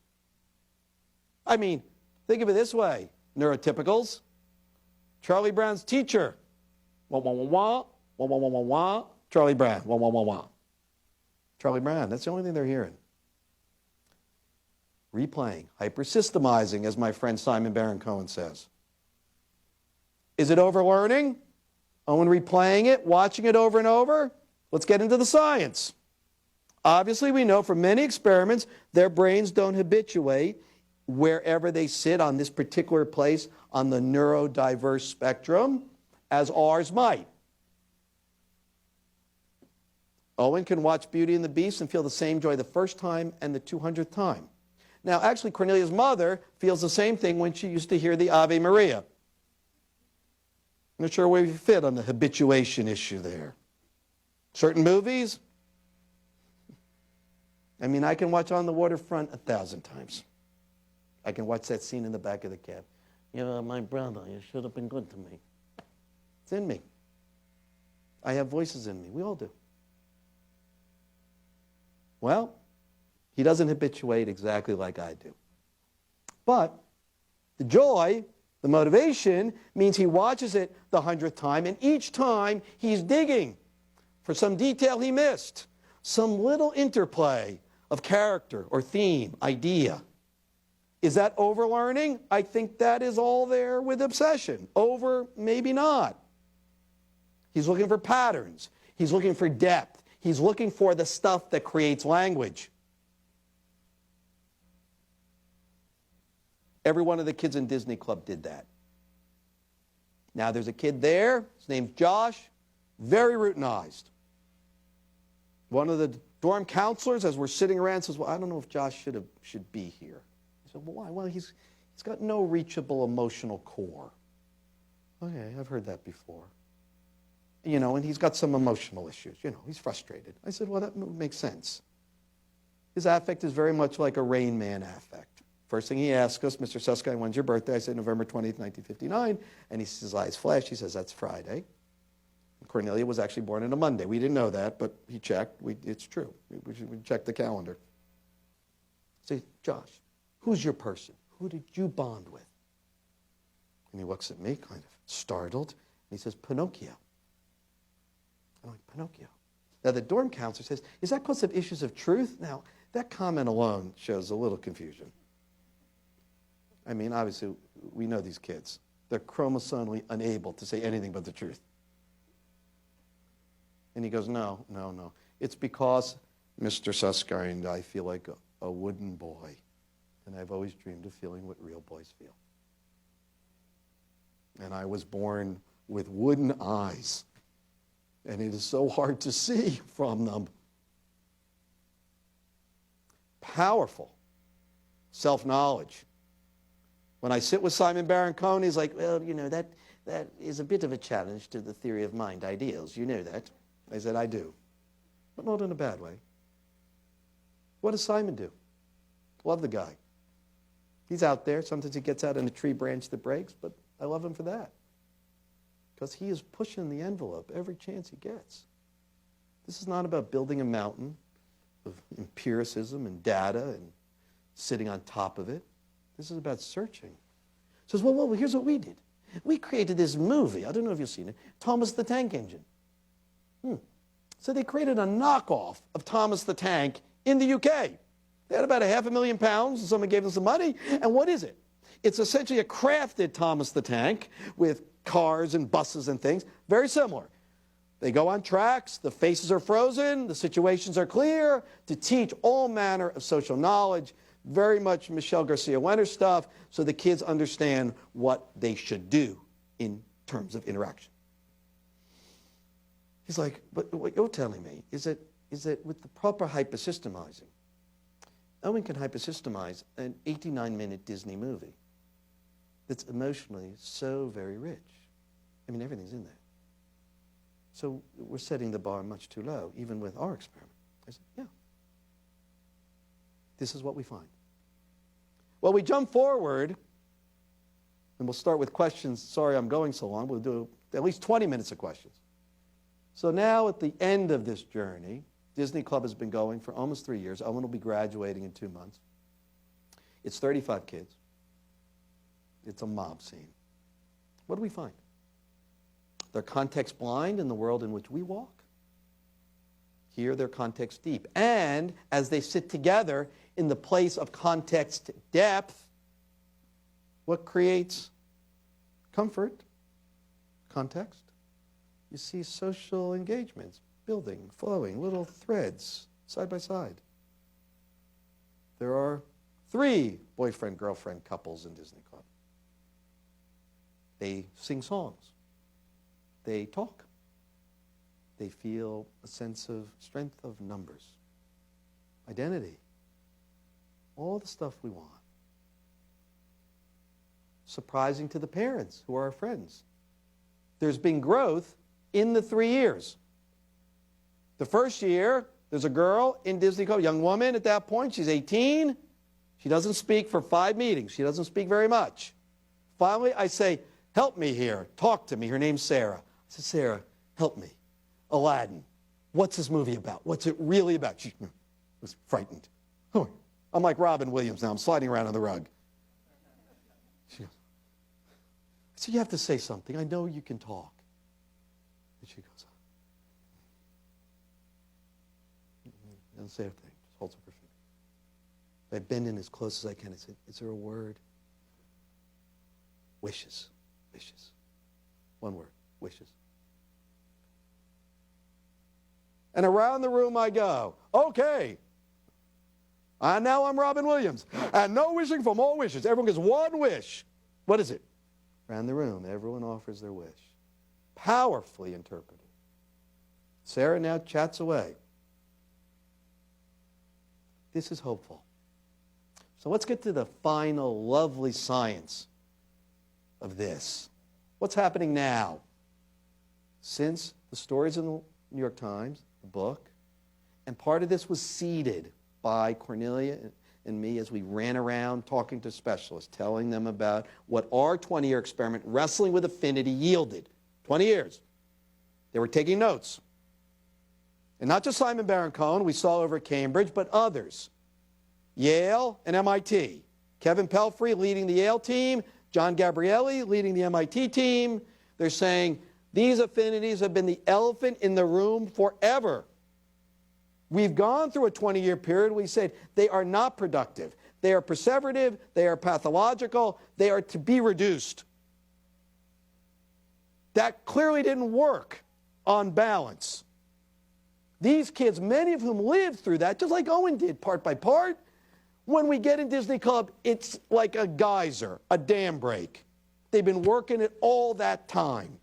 I mean, think of it this way. Neurotypicals. Charlie Brown's teacher. Wah, wah, wah, wah. Wah, wah, wah, wah, wah. Charlie Brown. Wah, wah, wah, wah. Charlie Brown. That's the only thing they're hearing. Replaying. Hypersystemizing, as my friend Simon Baron-Cohen says. Is it overlearning? Owen replaying it, watching it over and over? Let's get into the science. Obviously, we know from many experiments, their brains don't habituate wherever they sit on this particular place on the neurodiverse spectrum, as ours might. Owen can watch Beauty and the Beast and feel the same joy the first time and the 200th time. Now, actually, Cornelia's mother feels the same thing when she used to hear the Ave Maria. I'm not sure where you fit on the habituation issue there. Certain movies, I mean, I can watch On the Waterfront 1,000 times. I can watch that scene in the back of the cab. You're my brother. You should have been good to me. It's in me. I have voices in me. We all do. Well, he doesn't habituate exactly like I do. But the joy, the motivation, means he watches it the 100th time, and each time he's digging for some detail he missed, some little interplay of character or theme, idea. Is that overlearning? I think that is all there with obsession. Over, maybe not. He's looking for patterns. He's looking for depth. He's looking for the stuff that creates language. Every one of the kids in Disney Club did that. Now there's a kid there, his name's Josh, very routinized. One of the dorm counselors, as we're sitting around, says, well, I don't know if Josh should be here. I said, well, why? Well, he's got no reachable emotional core. Okay, I've heard that before. You know, and he's got some emotional issues. You know, he's frustrated. I said, well, that makes sense. His affect is very much like a Rain Man affect. First thing he asks us, Mr. Suskind, when's your birthday? I said, November 20th, 1959. And his eyes flash. He says, that's Friday. Cornelia was actually born on a Monday. We didn't know that, but he checked. It's true. We checked the calendar. I say, Josh, who's your person? Who did you bond with? And he looks at me, kind of startled, and he says, Pinocchio. I'm like, Pinocchio. Now, the dorm counselor says, is that because of issues of truth? Now, that comment alone shows a little confusion. I mean, obviously, we know these kids. they're chromosomally unable to say anything but the truth. And he goes, no, no, no. It's because, Mr. Suskind, I feel like a wooden boy. And I've always dreamed of feeling what real boys feel. And I was born with wooden eyes. And it is so hard to see from them. Powerful self-knowledge. When I sit with Simon Baron-Cohen, he's like, well, you know, that is a bit of a challenge to the theory of mind ideals. You know that. I said, I do. But not in a bad way. What does Simon do? Love the guy. He's out there. Sometimes he gets out on a tree branch that breaks, but I love him for that. Because he is pushing the envelope every chance he gets. This is not about building a mountain of empiricism and data and sitting on top of it. This is about searching. He says, well, here's what we did. We created this movie. I don't know if you've seen it. Thomas the Tank Engine. So they created a knockoff of Thomas the Tank in the UK. They had about £500,000, and someone gave them some money. And what is it? It's essentially a crafted Thomas the Tank with cars and buses and things. Very similar. They go on tracks, the faces are frozen, the situations are clear, to teach all manner of social knowledge, very much Michelle Garcia-Wenner stuff, so the kids understand what they should do in terms of interaction. He's like, but what you're telling me is that with the proper hypersystemizing, Owen can hypersystemize an 89-minute Disney movie that's emotionally so very rich. I mean, everything's in there. So we're setting the bar much too low, even with our experiment. I said, yeah. This is what we find. Well, we jump forward, and we'll start with questions. Sorry I'm going so long. We'll do at least 20 minutes of questions. So now at the end of this journey, Disney Club has been going for almost 3 years. Owen will be graduating in 2 months. It's 35 kids. It's a mob scene. What do we find? They're context blind in the world in which we walk. Here they're context deep. And as they sit together in the place of context depth, what creates comfort? Context. You see social engagements, building, flowing, little threads, side by side. There are 3 boyfriend-girlfriend couples in Disney Club. They sing songs. They talk. They feel a sense of strength of numbers, identity, all the stuff we want. Surprising to the parents who are our friends. There's been growth in the 3 years. The first year, there's a girl in Disney Club, young woman at that point. She's 18. She doesn't speak for 5 meetings. She doesn't speak very much. Finally, I say, help me here. Talk to me. Her name's Sarah. I said, Sarah, help me. Aladdin. What's this movie about? What's it really about? She was frightened. Oh, I'm like Robin Williams now. I'm sliding around on the rug. She goes, I said, you have to say something. I know you can talk. And she goes, doesn't say a thing. Just holds up her finger. I bend in as close as I can. I said, is there a word? Wishes. Wishes. One word. Wishes. And around the room I go, okay. Now I'm Robin Williams. And no wishing for more wishes. Everyone gets one wish. What is it? Around the room, everyone offers their wish. Powerfully interpreted. Sarah now chats away. This is hopeful. So let's get to the final lovely science of this. What's happening now? Since the stories in the New York Times, the book, and part of this was seeded by Cornelia and me as we ran around talking to specialists, telling them about what our 20-year experiment, wrestling with affinity, yielded. 20 years. They were taking notes. And not just Simon Baron-Cohen, we saw over at Cambridge, but others. Yale and MIT. Kevin Pelfrey leading the Yale team, John Gabrielli leading the MIT team. They're saying these affinities have been the elephant in the room forever. We've gone through a 20-year period. We said they are not productive. They are perseverative. They are pathological. They are to be reduced. That clearly didn't work on balance. These kids, many of whom lived through that, just like Owen did, part by part. When we get in Disney Club, it's like a geyser, a dam break. They've been working it all that time.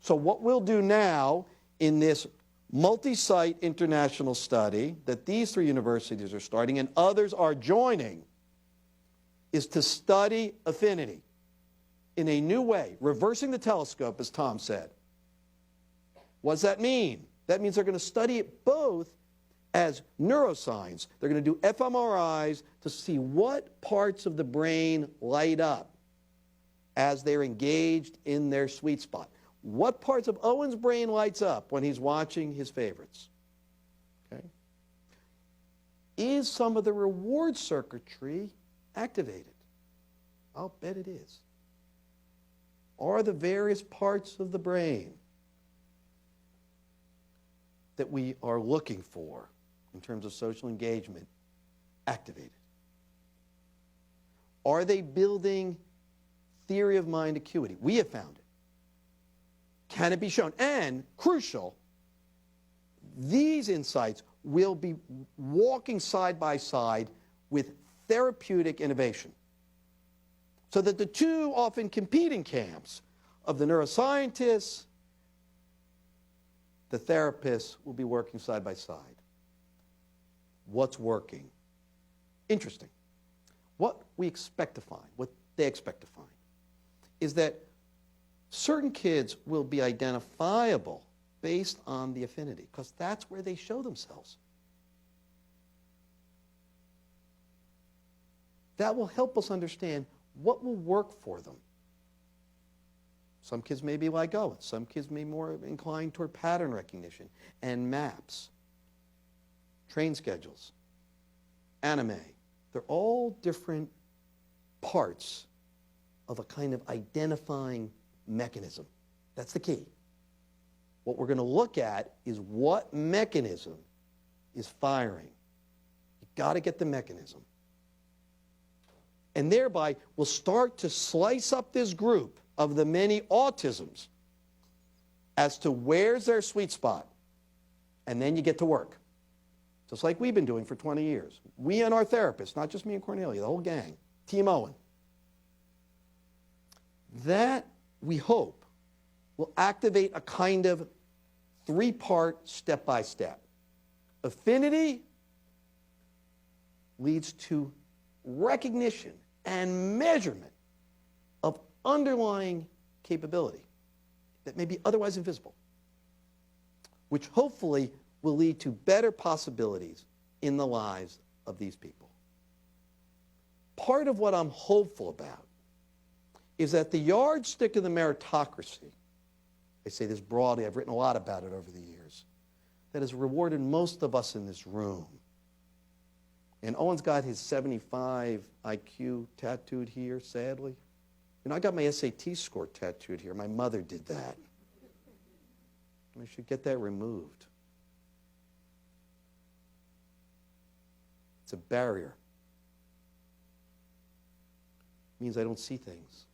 So what we'll do now in this multi-site international study that these 3 universities are starting and others are joining is to study affinity in a new way, reversing the telescope, as Tom said. What does that mean? That means they're going to study it both as neuroscience. They're going to do fMRIs to see what parts of the brain light up as they're engaged in their sweet spot. What parts of Owen's brain lights up when he's watching his favorites? Okay. Is some of the reward circuitry activated? I'll bet it is. Are the various parts of the brain that we are looking for in terms of social engagement activated? Are they building theory of mind acuity? We have found it. Can it be shown? And, crucial, these insights will be walking side by side with therapeutic innovation, so that the two often competing camps of the neuroscientists, the therapists, will be working side by side. What's working? Interesting. What we expect to find, what they expect to find, is that certain kids will be identifiable based on the affinity, because that's where they show themselves. That will help us understand what will work for them. Some kids may be like Owen. Some kids may be more inclined toward pattern recognition and maps, train schedules, anime. They're all different parts of a kind of identifying mechanism. That's the key. What we're going to look at is what mechanism is firing. You've got to get the mechanism. And thereby, we'll start to slice up this group of the many autisms as to where's their sweet spot. And then you get to work. Just like we've been doing for 20 years. We and our therapists, not just me and Cornelia, the whole gang. Team Owen. That, we hope, will activate a kind of 3-part step-by-step. Affinity leads to recognition and measurement of underlying capability that may be otherwise invisible, which hopefully will lead to better possibilities in the lives of these people. Part of what I'm hopeful about is that the yardstick of the meritocracy, I say this broadly, I've written a lot about it over the years, that has rewarded most of us in this room. And Owen's got his 75 IQ tattooed here, sadly. You know, I got my SAT score tattooed here. My mother did that. I should get that removed. It's a barrier. It means I don't see things.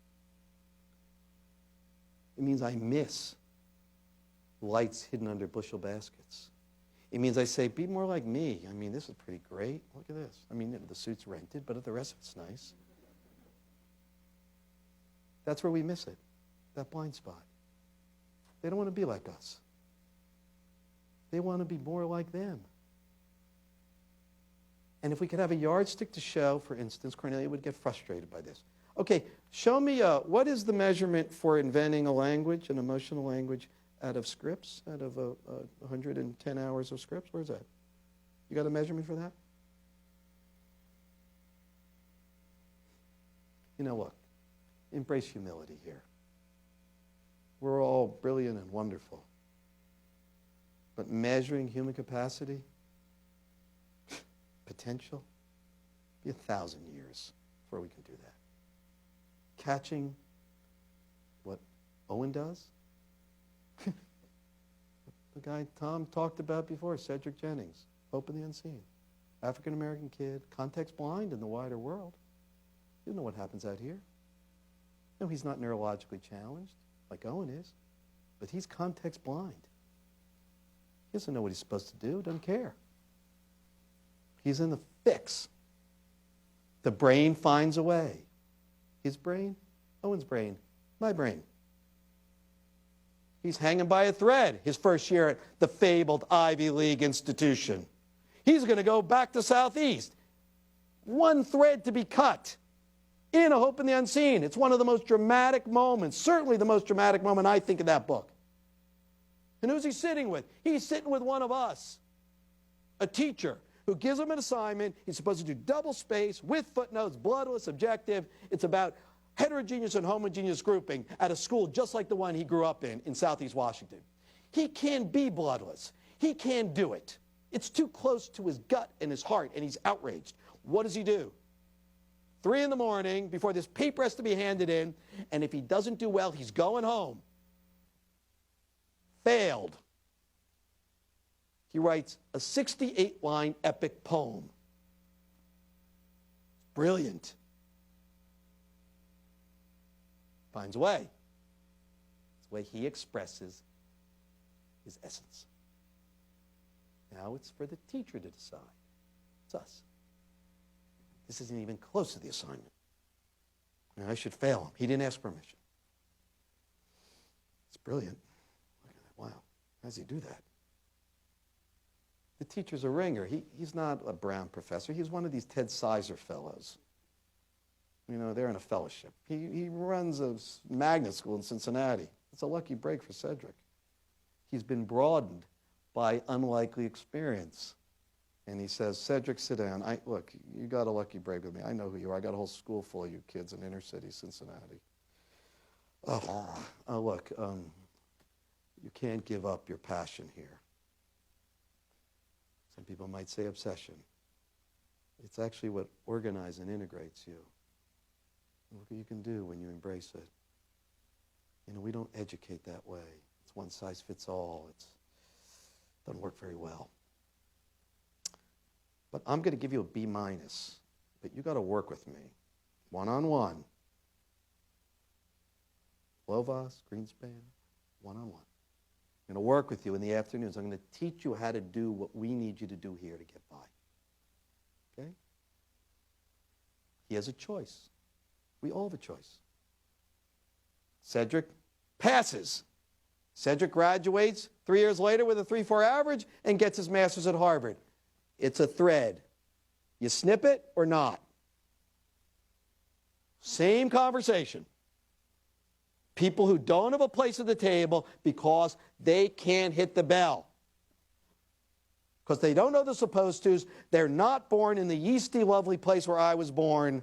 It means I miss lights hidden under bushel baskets. It means I say, be more like me. I mean, this is pretty great. Look at this. I mean, the suit's rented, but the rest of it's nice. That's where we miss it, that blind spot. They don't want to be like us. They want to be more like them. And if we could have a yardstick to show, for instance, Cornelia would get frustrated by this. Okay, show me what is the measurement for inventing a language, an emotional language, out of scripts, out of 110 hours of scripts? Where's that? You got a measurement for that? You know, look, embrace humility here. We're all brilliant and wonderful. But measuring human capacity, potential, be 1,000 years before we can do that. Catching what Owen does, the guy Tom talked about before, Cedric Jennings, Hope in the Unseen. African-American kid, context blind in the wider world. You know what happens out here. No, he's not neurologically challenged. like Owen is, but he's context blind. He doesn't know what he's supposed to do, doesn't care. He's in the fix. The brain finds a way. His brain, Owen's brain, my brain. He's hanging by a thread his first year at the fabled Ivy League institution. He's going to go back to Southeast. One thread to be cut. In A Hope in the Unseen. It's one of the most dramatic moments, certainly the most dramatic moment I think of that book. And who's he sitting with? He's sitting with one of us, a teacher who gives him an assignment. He's supposed to do double space with footnotes, bloodless, objective. It's about heterogeneous and homogeneous grouping at a school just like the one he grew up in Southeast Washington. He can't be bloodless. He can't do it. It's too close to his gut and his heart, and he's outraged. What does he do? 3 in the morning, before this paper has to be handed in, and if he doesn't do well, he's going home. Failed. He writes a 68-line epic poem. Brilliant. Finds a way. It's the way he expresses his essence. Now it's for the teacher to decide. It's us. This isn't even close to the assignment. Now, I should fail him. He didn't ask permission. It's brilliant. Look at that. Wow. How does he do that? The teacher's a ringer. He's not a Brown professor. He's one of these Ted Sizer fellows. You know, they're in a fellowship. He runs a magnet school in Cincinnati. It's a lucky break for Cedric. He's been broadened by unlikely experience. And he says, Cedric, sit down. Look, you got a lucky break with me. I know who you are. I got a whole school full of you kids in inner city Cincinnati. Look, you can't give up your passion here. Some people might say obsession. It's actually what organizes and integrates you. And look what you can do when you embrace it. You know, we don't educate that way. It's one size fits all. It doesn't work very well. But I'm going to give you a B-, but you got to work with me, one-on-one. Lovas, Greenspan, one-on-one. I'm going to work with you in the afternoons. I'm going to teach you how to do what we need you to do here to get by. Okay? He has a choice. We all have a choice. Cedric passes. Cedric graduates 3 years later with a 3.4 average and gets his master's at Harvard. It's a thread. You snip it or not. Same conversation. People who don't have a place at the table because they can't hit the bell. Because they don't know they're supposed to. They're not born in the yeasty, lovely place where I was born.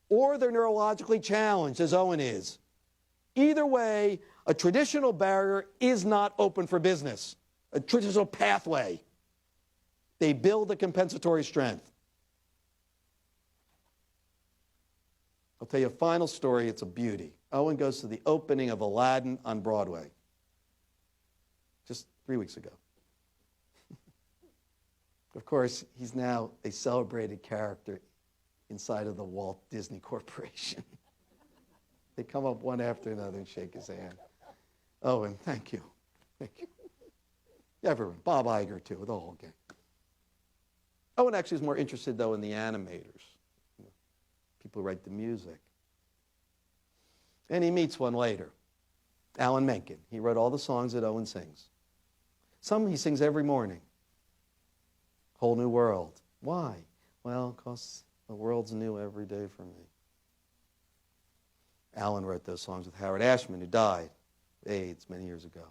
Or they're neurologically challenged, as Owen is. Either way, a traditional barrier is not open for business. A traditional pathway. They build a compensatory strength. I'll tell you a final story. It's a beauty. Owen goes to the opening of Aladdin on Broadway just 3 weeks ago. Of course, he's now a celebrated character inside of the Walt Disney Corporation. They come up one after another and shake his hand. Owen, thank you. Thank you. Everyone. Bob Iger, too, the whole gang. Owen actually is more interested, though, in the animators, people who write the music. And he meets one later, Alan Menken. He wrote all the songs that Owen sings. Some he sings every morning. Whole New World. Why? Well, because the world's new every day for me. Alan wrote those songs with Howard Ashman, who died of AIDS many years ago.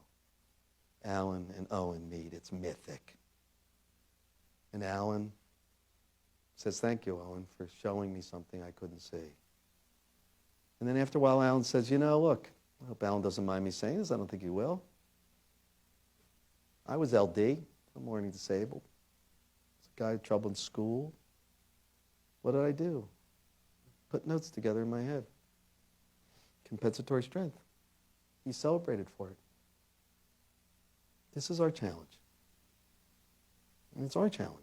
Alan and Owen meet. It's mythic. And Alan says, thank you, Owen, for showing me something I couldn't see. And then after a while, Alan says, you know, look, I hope Alan doesn't mind me saying this. I don't think he will. I was LD. I'm learning disabled. I was a guy with trouble in school. What did I do? Put notes together in my head. Compensatory strength. He's celebrated for it. This is our challenge. And it's our challenge.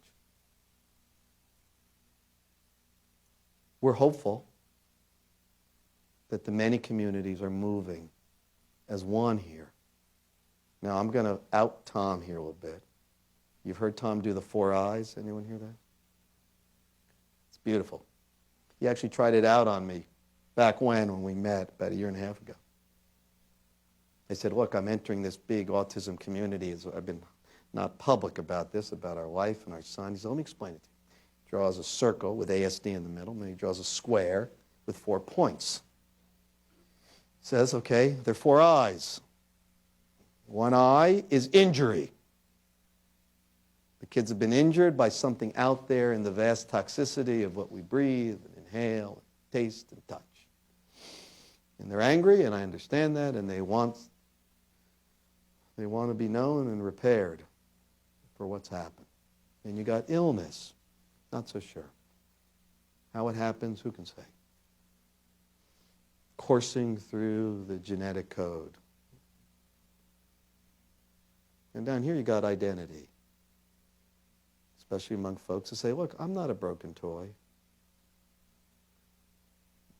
We're hopeful. that the many communities are moving as one here. Now, I'm going to out Tom here a little bit. You've heard Tom do the 4 eyes. Anyone hear that? It's beautiful. He actually tried it out on me back when we met, about 1.5 years ago. I said, look, I'm entering this big autism community. I've been not public about this, about our wife and our son. He said, let me explain it to you. He draws a circle with ASD in the middle, and then he draws a square with 4 points. He says, okay, there are 4 eyes. 1 eye is injury. The kids have been injured by something out there in the vast toxicity of what we breathe and inhale, and taste and touch. And they're angry, and I understand that, and they want to be known and repaired for what's happened. And you got illness, not so sure. How it happens, who can say? Coursing through the genetic code. And down here you got identity, especially among folks who say, look, I'm not a broken toy.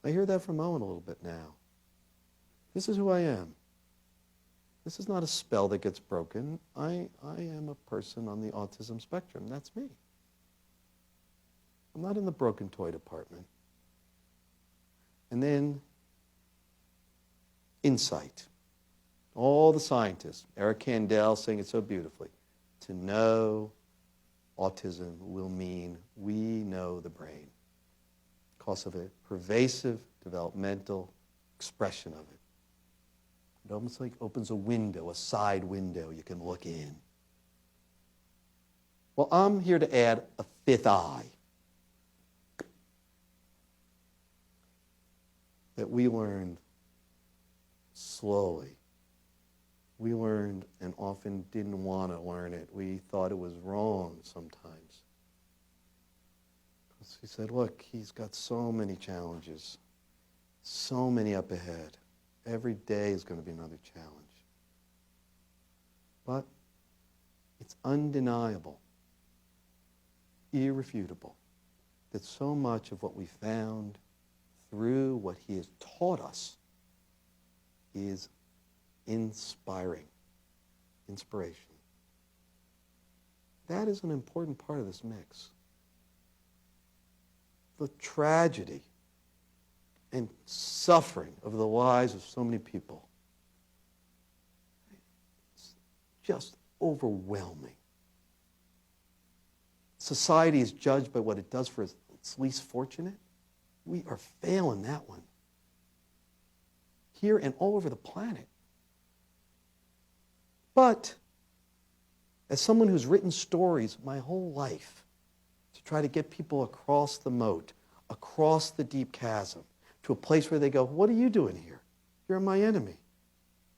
I hear that from Owen a little bit now. This is who I am. This is not a spell that gets broken. I am a person on the autism spectrum. That's me. I'm not in the broken toy department. And then insight. All the scientists, Eric Kandel saying it so beautifully, to know autism will mean we know the brain because of a pervasive developmental expression of it. It almost like opens a window, a side window you can look in. Well, I'm here to add a 5th eye that we learned slowly. We learned and often didn't want to learn it. We thought it was wrong sometimes. Because he said, look, he's got so many challenges, so many up ahead. Every day is going to be another challenge. But it's undeniable, irrefutable, that so much of what we found through what he has taught us is inspiration. That is an important part of this mix. The tragedy and suffering of the lives of so many people. It's just overwhelming. Society is judged by what it does for its least fortunate. We are failing that one. Here and all over the planet. But as someone who's written stories my whole life to try to get people across the moat, across the deep chasm, to a place where they go, what are you doing here? You're my enemy.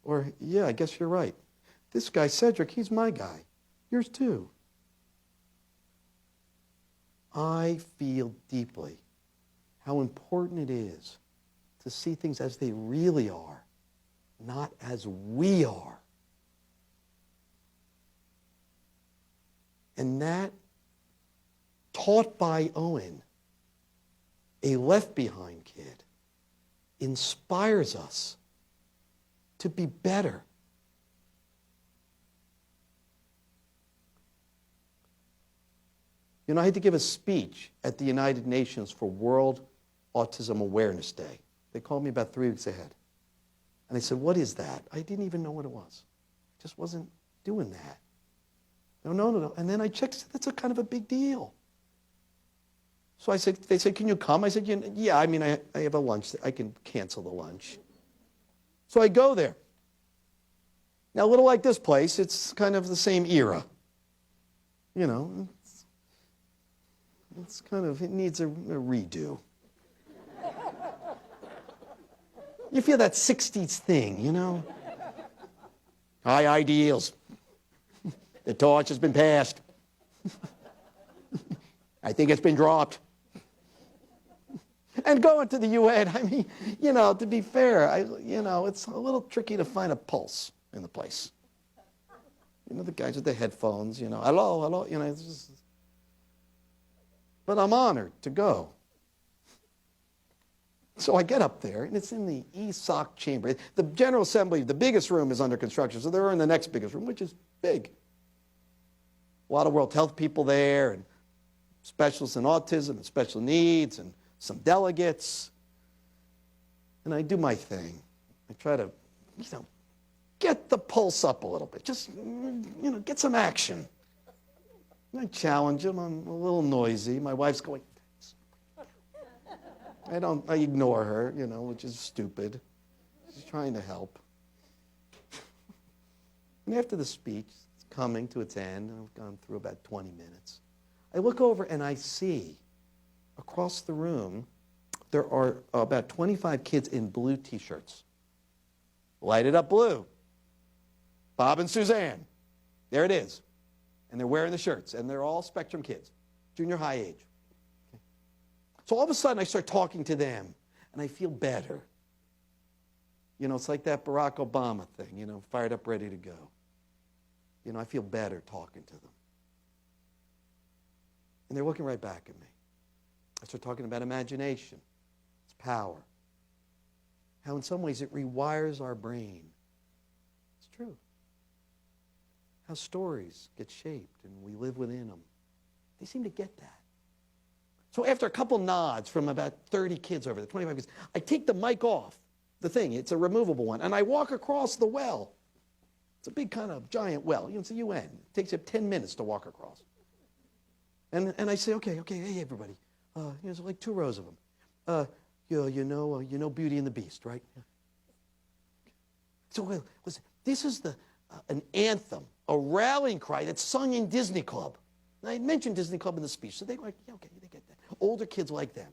Or, yeah, I guess you're right. This guy, Cedric, he's my guy. Yours too. I feel deeply how important it is to see things as they really are, not as we are. And that, taught by Owen, a left-behind kid, inspires us to be better. You know, I had to give a speech at the United Nations for World Autism Awareness Day. They called me about 3 weeks ahead. And they said, what is that? I didn't even know what it was. I just wasn't doing that. No. And then I checked, that's a kind of a big deal. So I said, they said, can you come? I said, yeah, I mean, I have a lunch. I can cancel the lunch. So I go there. Now, a little like this place, it's kind of the same era. You know, it's kind of, it needs a redo. You feel that 60s thing, you know? High ideals. The torch has been passed. I think it's been dropped. And going to the UN, I mean, you know, to be fair, it's a little tricky to find a pulse in the place. You know, the guys with the headphones, hello, it's just... But I'm honored to go. So I get up there, and it's in the ESOC chamber. The General Assembly, the biggest room, is under construction, so they're in the next biggest room, which is big. A lot of World Health people there, and specialists in autism and special needs, and some delegates. And I do my thing. I try to, get the pulse up a little bit. Just, get some action. And I challenge them. I'm a little noisy. My wife's going, I ignore her, which is stupid. She's trying to help. And after the speech is coming to its end, I've gone through about 20 minutes, I look over and I see across the room there are about 25 kids in blue T-shirts. Lighted up blue. Bob and Suzanne. There it is. And they're wearing the shirts, and they're all Spectrum kids, junior high age. So all of a sudden, I start talking to them, and I feel better. It's like that Barack Obama thing, fired up, ready to go. I feel better talking to them. And they're looking right back at me. I start talking about imagination, its power, how in some ways it rewires our brain. It's true. How stories get shaped, and we live within them. They seem to get that. So after a couple nods from about 30 kids over there, 25 kids, I take the mic off, the thing, it's a removable one, and I walk across the well. It's a big kind of giant well. It's a UN. It takes you 10 minutes to walk across. And I say, okay, hey, everybody. There's like 2 rows of them. You know Beauty and the Beast, right? So listen, this is an anthem, a rallying cry that's sung in Disney Club. And I mentioned Disney Club in the speech, so they're like, yeah, okay, they get that. Older kids like them.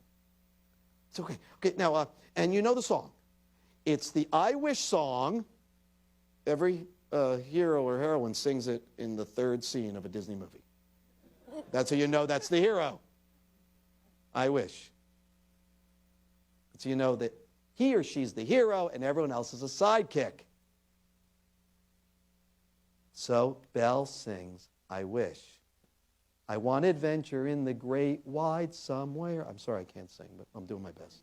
It's okay. Okay, now, and you know the song. It's the I Wish song. Every hero or heroine sings it in the 3rd scene of a Disney movie. That's how you know that's the hero. I wish. So you know that he or she's the hero and everyone else is a sidekick. So Belle sings, I wish. I want adventure in the great wide somewhere. I'm sorry I can't sing, but I'm doing my best.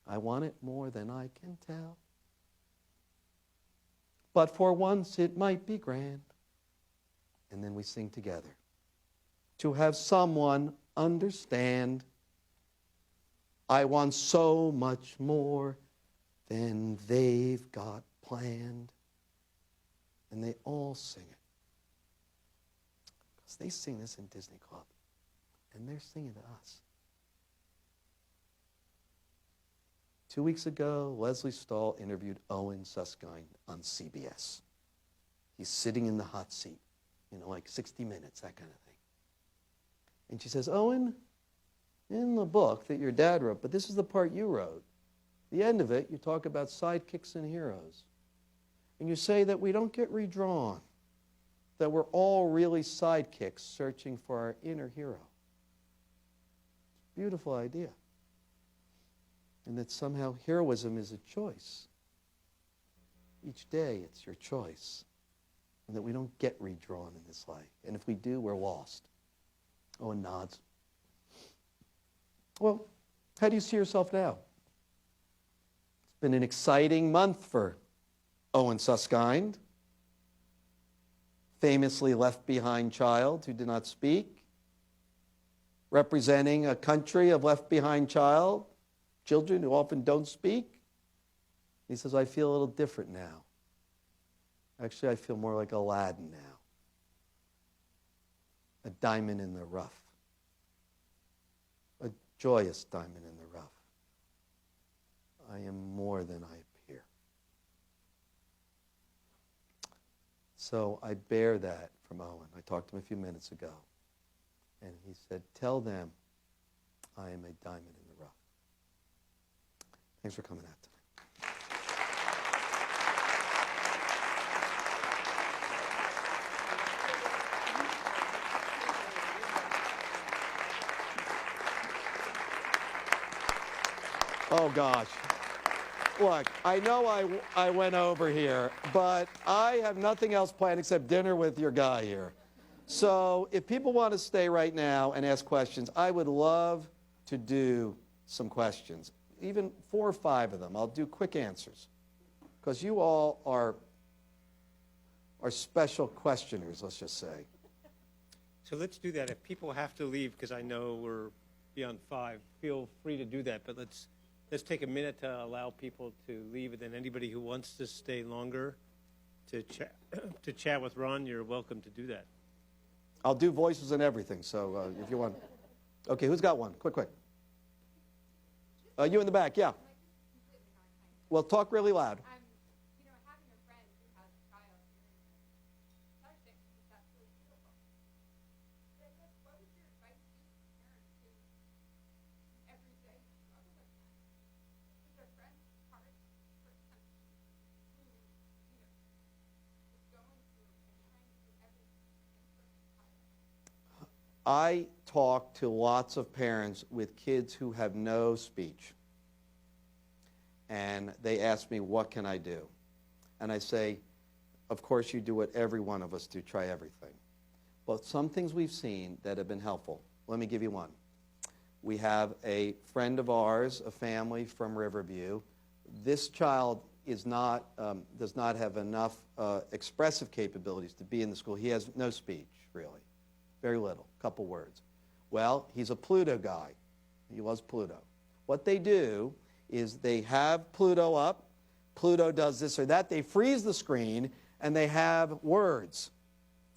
I want it more than I can tell. But for once it might be grand. And then we sing together. To have someone understand. I want so much more than they've got planned. And they all sing it. Because they sing this in Disney Club. And they're singing to us. 2 weeks ago, Leslie Stahl interviewed Owen Suskind on CBS. He's sitting in the hot seat, like 60 Minutes, that kind of thing. And she says, Owen, in the book that your dad wrote, but this is the part you wrote, the end of it, you talk about sidekicks and heroes. And you say that we don't get redrawn, that we're all really sidekicks searching for our inner hero. Beautiful idea. And that somehow heroism is a choice. Each day it's your choice. And that we don't get redrawn in this life. And if we do, we're lost. Owen nods. Well, how do you see yourself now? It's been an exciting month for Owen Suskind, famously left behind child who did not speak, representing a country of left behind children who often don't speak. He says, I feel a little different now. Actually, I feel more like Aladdin now. A diamond in the rough. A joyous diamond in the rough. I am more than I appear. So I bear that from Owen. I talked to him a few minutes ago. And he said, tell them I am a diamond in the rough. Thanks for coming out tonight. Oh, gosh. Look, I know I went over here, but I have nothing else planned except dinner with your guy here. So if people want to stay right now and ask questions, I would love to do some questions. even 4 or 5 of them. I'll do quick answers because you all are special questioners, let's just say. So let's do that. If people have to leave, because I know we're beyond 5, feel free to do that. But let's take a minute to allow people to leave, and then anybody who wants to stay longer to chat with Ron, you're welcome to do that. I'll do voices and everything, so if you want. Okay, who's got one? Quick. You in the back, yeah. Well, talk really loud. You know, having a friend who has a child hearing subject is absolutely beautiful. But I guess, what would your advice be to parents who every day struggle with that? Is their friend's part for some who, you know, is going through and trying to do everything for their child? I talk to lots of parents with kids who have no speech. And they ask me, what can I do? And I say, of course you do what every one of us do, try everything. But some things we've seen that have been helpful. Let me give you one. We have a friend of ours, a family from Riverview. This child does not have enough expressive capabilities to be in the school. He has no speech, really. Very little, a couple words. Well, he's a Pluto guy. He loves Pluto. What they do is they have Pluto up. Pluto does this or that. They freeze the screen, and they have words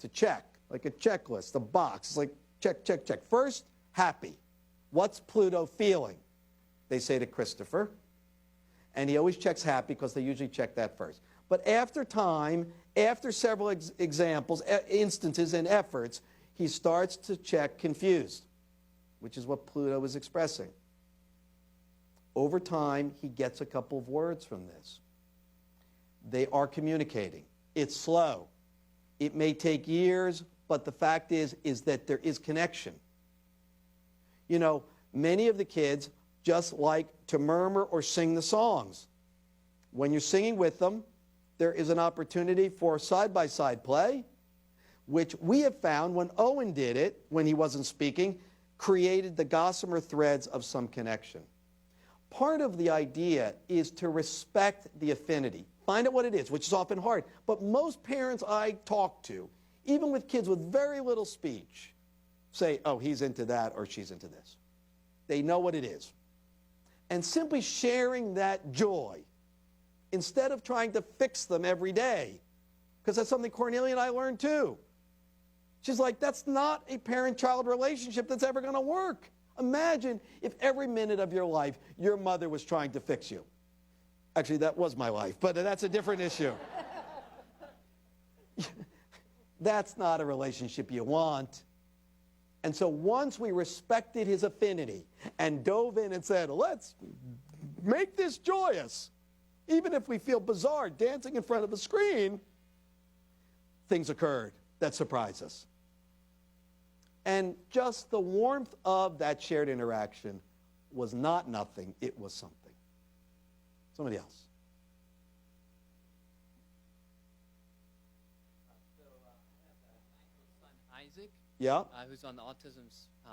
to check, like a checklist, a box. It's like check, check, check. First, happy. What's Pluto feeling? They say to Christopher. And he always checks happy because they usually check that first. But after time, after several examples, instances, and efforts, he starts to check confused, which is what Pluto is expressing. Over time, he gets a couple of words from this. They are communicating. It's slow. It may take years, but the fact is that there is connection. You know, many of the kids just like to murmur or sing the songs. When you're singing with them, there is an opportunity for side-by-side play, which we have found when Owen did it, when he wasn't speaking, created the gossamer threads of some connection. Part of the idea is to respect the affinity. Find out what it is, which is often hard. But most parents I talk to, even with kids with very little speech, say, oh, he's into that or she's into this. They know what it is. And simply sharing that joy, instead of trying to fix them every day, because that's something Cornelia and I learned too. She's like, that's not a parent-child relationship that's ever going to work. Imagine if every minute of your life your mother was trying to fix you. Actually, that was my life, but that's a different issue. That's not a relationship you want. And so once we respected his affinity and dove in and said, let's make this joyous, even if we feel bizarre dancing in front of a screen, things occurred that surprised us. And just the warmth of that shared interaction was not nothing, it was something. Somebody else. So I have a son, Isaac, Yeah? who's on the autism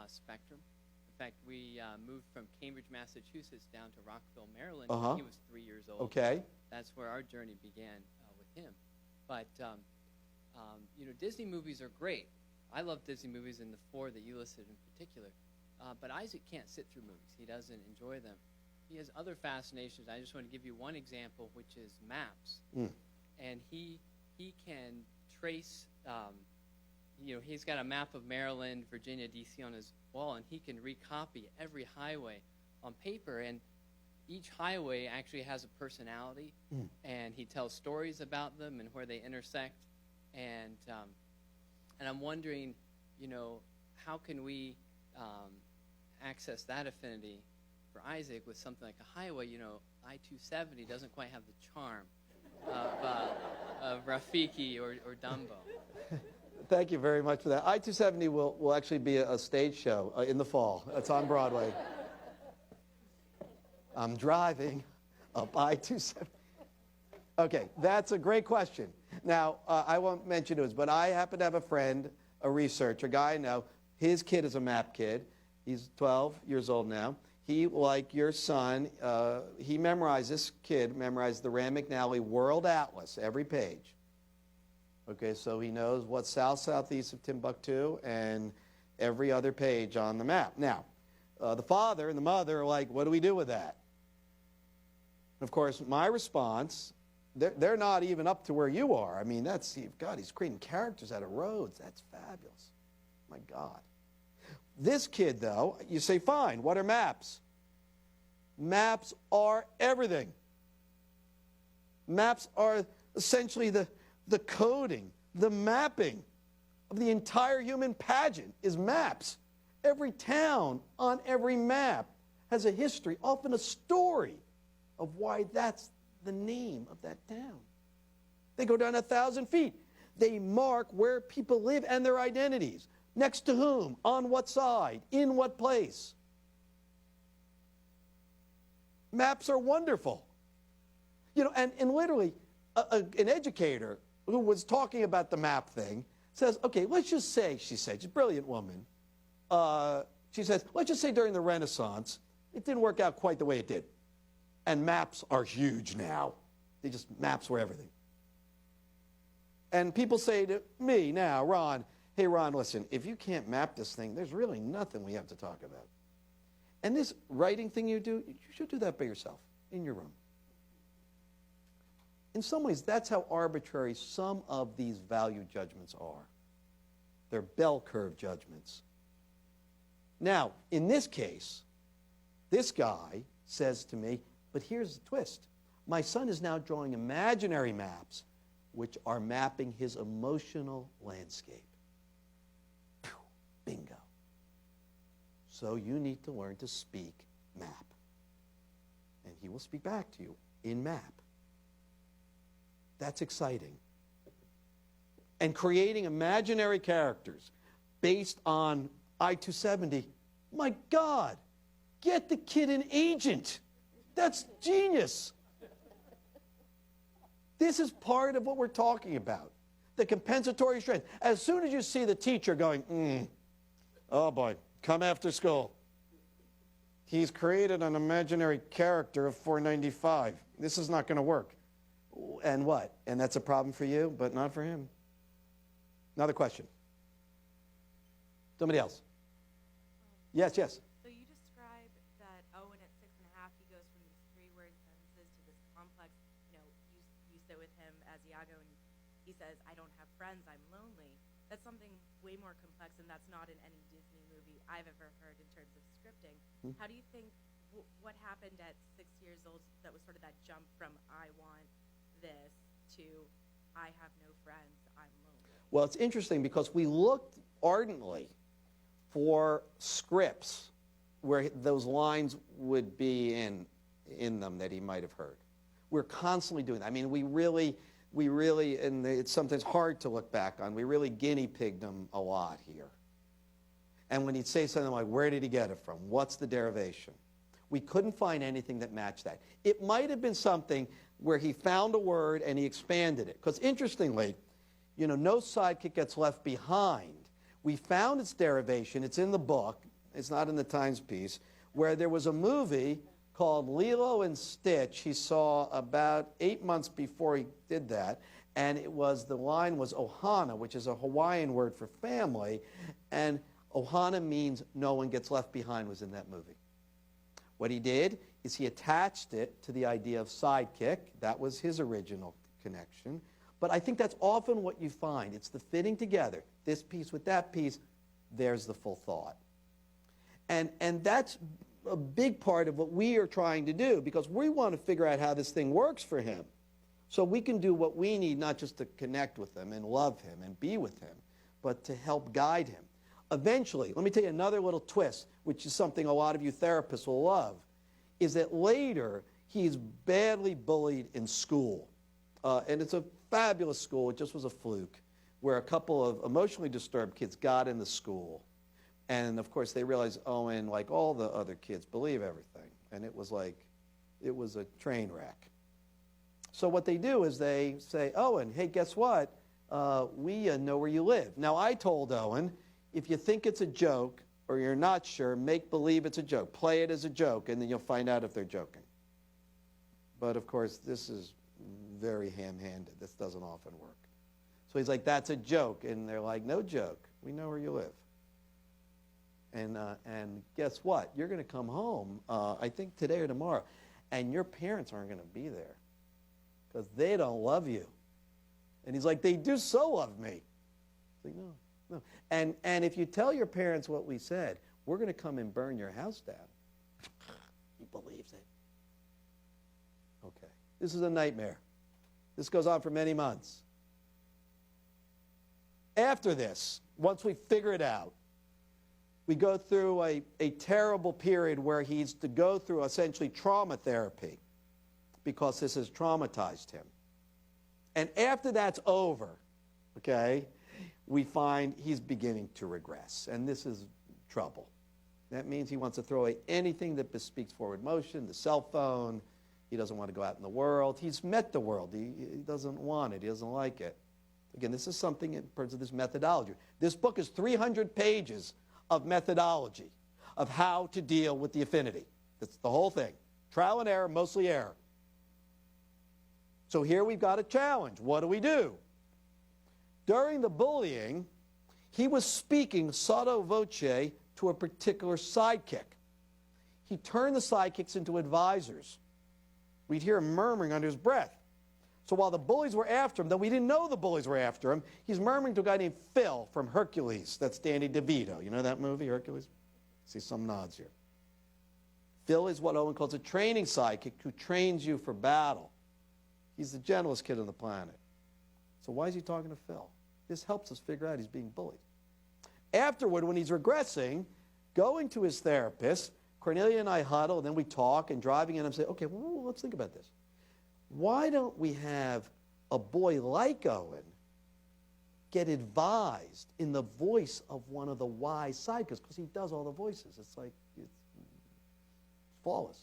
spectrum. In fact, we moved from Cambridge, Massachusetts down to Rockville, Maryland when he was 3 years old. Okay. That's where our journey began with him. But, you know, Disney movies are great. I love Disney movies, and the 4 that you listed in particular. But Isaac can't sit through movies. He doesn't enjoy them. He has other fascinations. I just want to give you one example, which is maps. And he can trace, you know, he's got a map of Maryland, Virginia, D.C. on his wall, and he can recopy every highway on paper. And each highway actually has a personality, and he tells stories about them and where they intersect. And I'm wondering, you know, how can we access that affinity for Isaac with something like a highway? You know, I-270 doesn't quite have the charm of Rafiki or Dumbo. Thank you very much for that. I-270 will actually be a stage show in the fall. It's on Broadway. I'm driving up I-270. Okay, that's a great question. Now, I won't mention whose, but I happen to have a friend, a researcher, a guy I know. His kid is a map kid. He's 12 years old now. he, like your son, this kid memorized the Rand McNally World Atlas, every page. Okay, so he knows what's southeast of Timbuktu and every other page on the map. Now, the father and the mother are like, what do we do with that? Of course, my response, they're not even up to where you are. I mean, God, he's creating characters out of roads. That's fabulous. My God. This kid, though, you say, fine, what are maps? Maps are everything. Maps are essentially the coding, the mapping of the entire human pageant is maps. Every town on every map has a history, often a story of why that's the name of that town. They go down 1,000 feet. They mark where people live and their identities. Next to whom, on what side, in what place. Maps are wonderful. You know, and literally, an educator who was talking about the map thing says, okay, let's just say, she said, she's a brilliant woman. She says, let's just say during the Renaissance, it didn't work out quite the way it did. And maps are huge now. Maps were everything. And people say to me now, Ron, hey, Ron, listen, if you can't map this thing, there's really nothing we have to talk about. And this writing thing you do, you should do that by yourself, in your room. In some ways, that's how arbitrary some of these value judgments are. They're bell curve judgments. Now, in this case, this guy says to me, but here's the twist. My son is now drawing imaginary maps which are mapping his emotional landscape. Bingo. So you need to learn to speak map. And he will speak back to you in map. That's exciting. And creating imaginary characters based on I-270, my God, get the kid an agent. That's genius. This is part of what we're talking about, the compensatory strength. As soon as you see the teacher going, oh boy, come after school. He's created an imaginary character of 495. This is not going to work. And what? And that's a problem for you, but not for him. Another question. Somebody else. Yes, yes. So you describe that Owen at 6.5, he goes from these 3-word sentences to this complex, you sit with him as Iago and he says, I don't have friends, I'm lonely. That's something way more complex, and that's not in any Disney movie I've ever heard in terms of scripting. How do you think, what happened at 6 years old that was sort of that jump from I want this to I have no friends, I'm lonely? Well, it's interesting because we looked ardently for scripts where those lines would be in them that he might have heard. We're constantly doing that. I mean, we really, and it's sometimes hard to look back on, we really guinea pigged him a lot here. And when he'd say something like, where did he get it from? What's the derivation? We couldn't find anything that matched that. It might have been something where he found a word and he expanded it. Because interestingly, no sidekick gets left behind. We found its derivation. It's in the book. It's not in the Times piece, where there was a movie called Lilo and Stitch he saw about 8 months before he did that. And the line was Ohana, which is a Hawaiian word for family. And Ohana means no one gets left behind was in that movie. What he did is he attached it to the idea of sidekick. That was his original connection. But I think that's often what you find. It's the fitting together. This piece with that piece, there's the full thought. And that's a big part of what we are trying to do, because we want to figure out how this thing works for him. So we can do what we need, not just to connect with him and love him and be with him, but to help guide him. Eventually, let me tell you another little twist, which is something a lot of you therapists will love, is that later he's badly bullied in school. And it's a fabulous school. It just was a fluke, where a couple of emotionally disturbed kids got in the school. And, of course, they realized Owen, like all the other kids, believe everything. And it was a train wreck. So what they do is they say, Owen, hey, guess what? We know where you live. Now, I told Owen, if you think it's a joke, or you're not sure, make believe it's a joke. Play it as a joke, and then you'll find out if they're joking. But of course, this is very ham-handed. This doesn't often work. So he's like, that's a joke. And they're like, no joke. We know where you live. And guess what? You're going to come home, I think today or tomorrow, and your parents aren't going to be there because they don't love you. And he's like, they do so love me. It's like, no. And if you tell your parents what we said, we're going to come and burn your house down. He believes it. Okay. This is a nightmare. This goes on for many months. After this, once we figure it out, we go through a terrible period where he's to go through essentially trauma therapy because this has traumatized him. And after that's over, okay, we find he's beginning to regress. And this is trouble. That means he wants to throw away anything that bespeaks forward motion, the cell phone. He doesn't want to go out in the world. He's met the world. He doesn't want it. He doesn't like it. Again, this is something in terms of this methodology. This book is 300 pages of methodology of how to deal with the affinity. That's the whole thing. Trial and error, mostly error. So here we've got a challenge. What do we do? During the bullying, he was speaking sotto voce to a particular sidekick. He turned the sidekicks into advisors. We'd hear him murmuring under his breath. So while the bullies were after him, though we didn't know the bullies were after him, he's murmuring to a guy named Phil from Hercules. That's Danny DeVito. You know that movie, Hercules? See some nods here. Phil is what Owen calls a training sidekick who trains you for battle. He's the gentlest kid on the planet. So why is he talking to Phil? This helps us figure out he's being bullied. Afterward, when he's regressing, going to his therapist, Cornelia and I huddle, and then we talk, and driving in, I'm saying, okay, well, let's think about this. Why don't we have a boy like Owen get advised in the voice of one of the wise sidekicks? Because he does all the voices. It's like, it's flawless.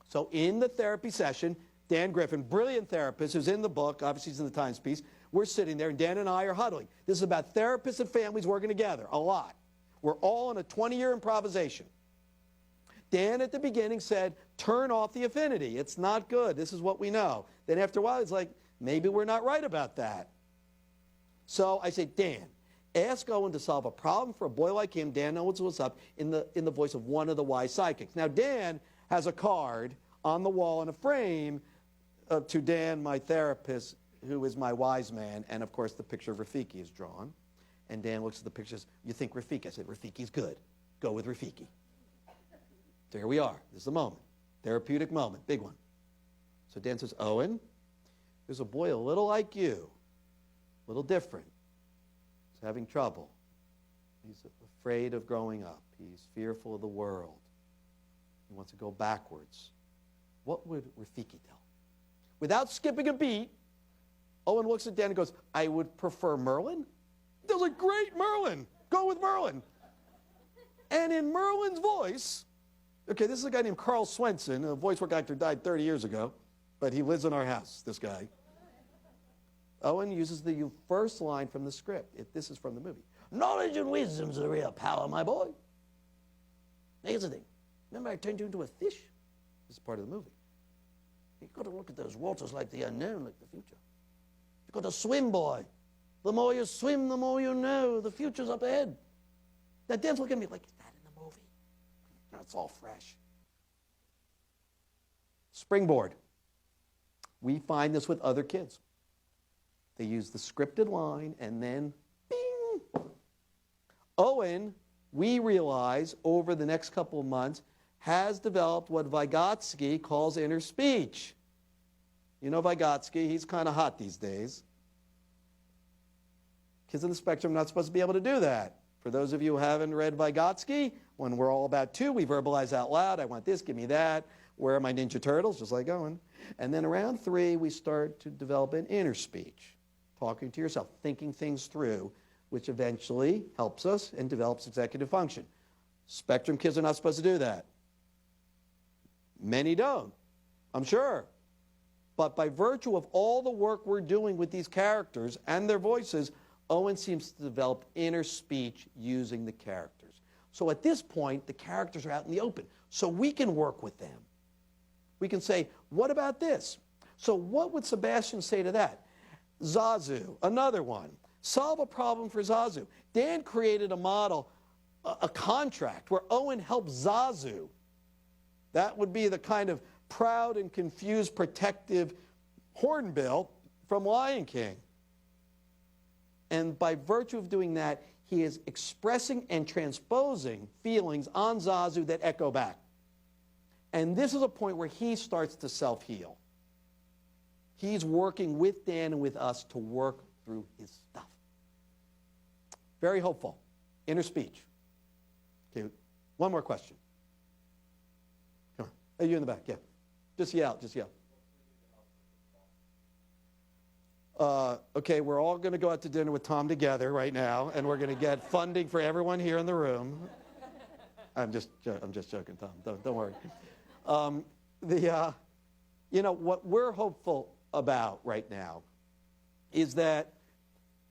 So in the therapy session, Dan Griffin, brilliant therapist who's in the book, obviously he's in the Times piece, we're sitting there, and Dan and I are huddling. This is about therapists and families working together, a lot. We're all in a 20-year improvisation. Dan at the beginning said, turn off the affinity. It's not good. This is what we know. Then after a while, he's like, maybe we're not right about that. So I say, Dan, ask Owen to solve a problem for a boy like him. Dan knows what's up in the voice of one of the wise sidekicks. Now, Dan has a card on the wall in a frame to Dan, my therapist, who is my wise man. And, of course, the picture of Rafiki is drawn. And Dan looks at the pictures. You think Rafiki? I said, Rafiki's good. Go with Rafiki. So here we are. This is the moment. Therapeutic moment. Big one. So Dan says, Owen, there's a boy a little like you, a little different. He's having trouble. He's afraid of growing up. He's fearful of the world. He wants to go backwards. What would Rafiki tell? Without skipping a beat, Owen looks at Dan and goes, I would prefer Merlin. That was a great Merlin. Go with Merlin. And in Merlin's voice, okay, this is a guy named Carl Swenson, a voice work actor, died 30 years ago, but he lives in our house, this guy. Owen uses the first line from the script. This is from the movie. Knowledge and wisdom's the real power, my boy. Now, here's the thing. Remember I turned you into a fish? This is part of the movie. You've got to look at those waters like the unknown, like the future. You've got to swim, boy. The more you swim, the more you know. The future's up ahead. Now, Dan's looking at me like, is that in the movie? No, it's all fresh. Springboard. We find this with other kids. They use the scripted line and then bing. Owen, we realize over the next couple of months, has developed what Vygotsky calls inner speech. You know Vygotsky, he's kind of hot these days. Kids on the spectrum are not supposed to be able to do that. For those of you who haven't read Vygotsky, when we're all about 2, we verbalize out loud, I want this, give me that. Where are my Ninja Turtles? Just like Owen. And then around 3, we start to develop an inner speech, talking to yourself, thinking things through, which eventually helps us and develops executive function. Spectrum kids are not supposed to do that. Many don't, I'm sure. But by virtue of all the work we're doing with these characters and their voices, Owen seems to develop inner speech using the characters. So at this point, the characters are out in the open. So we can work with them. We can say, what about this? So what would Sebastian say to that? Zazu, another one. Solve a problem for Zazu. Dan created a model, a contract, where Owen helps Zazu. That would be the kind of proud and confused protective hornbill from Lion King. And by virtue of doing that, he is expressing and transposing feelings on Zazu that echo back. And this is a point where he starts to self-heal. He's working with Dan and with us to work through his stuff. Very hopeful. Inner speech. Okay, one more question. Come on. Hey, you in the back, yeah. Just yell, just yell. Okay, we're all going to go out to dinner with Tom together right now, and we're going to get funding for everyone here in the room. I'm just joking, Tom. Don't worry. You know, what we're hopeful about right now is that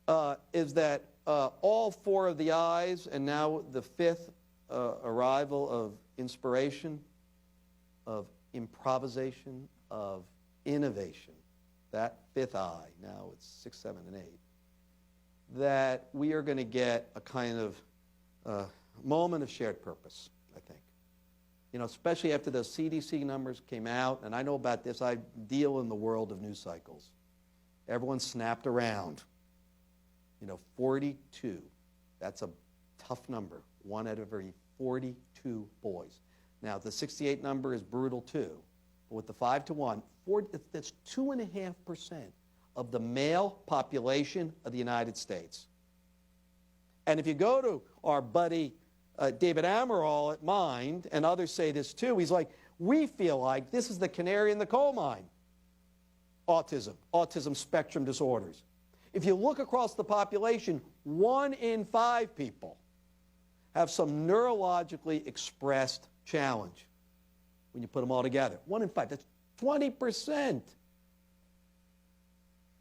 all four of the I's, and now the fifth arrival of inspiration, of improvisation, of innovation, that fifth I, now it's 6, 7, and 8, that we are going to get a kind of moment of shared purpose, I think. You know, especially after those CDC numbers came out, and I know about this, I deal in the world of news cycles. Everyone snapped around. You know, 42, that's a tough number. 1 out of every 42 boys. Now, the 68 number is brutal too. But with the 5 to 1, that's 2.5% of the male population of the United States. And if you go to our buddy David Amaral at Mind, and others say this too, he's like, we feel like this is the canary in the coal mine. Autism spectrum disorders. If you look across the population, 1 in 5 people have some neurologically expressed challenge when you put them all together. 1 in 5, that's 20%.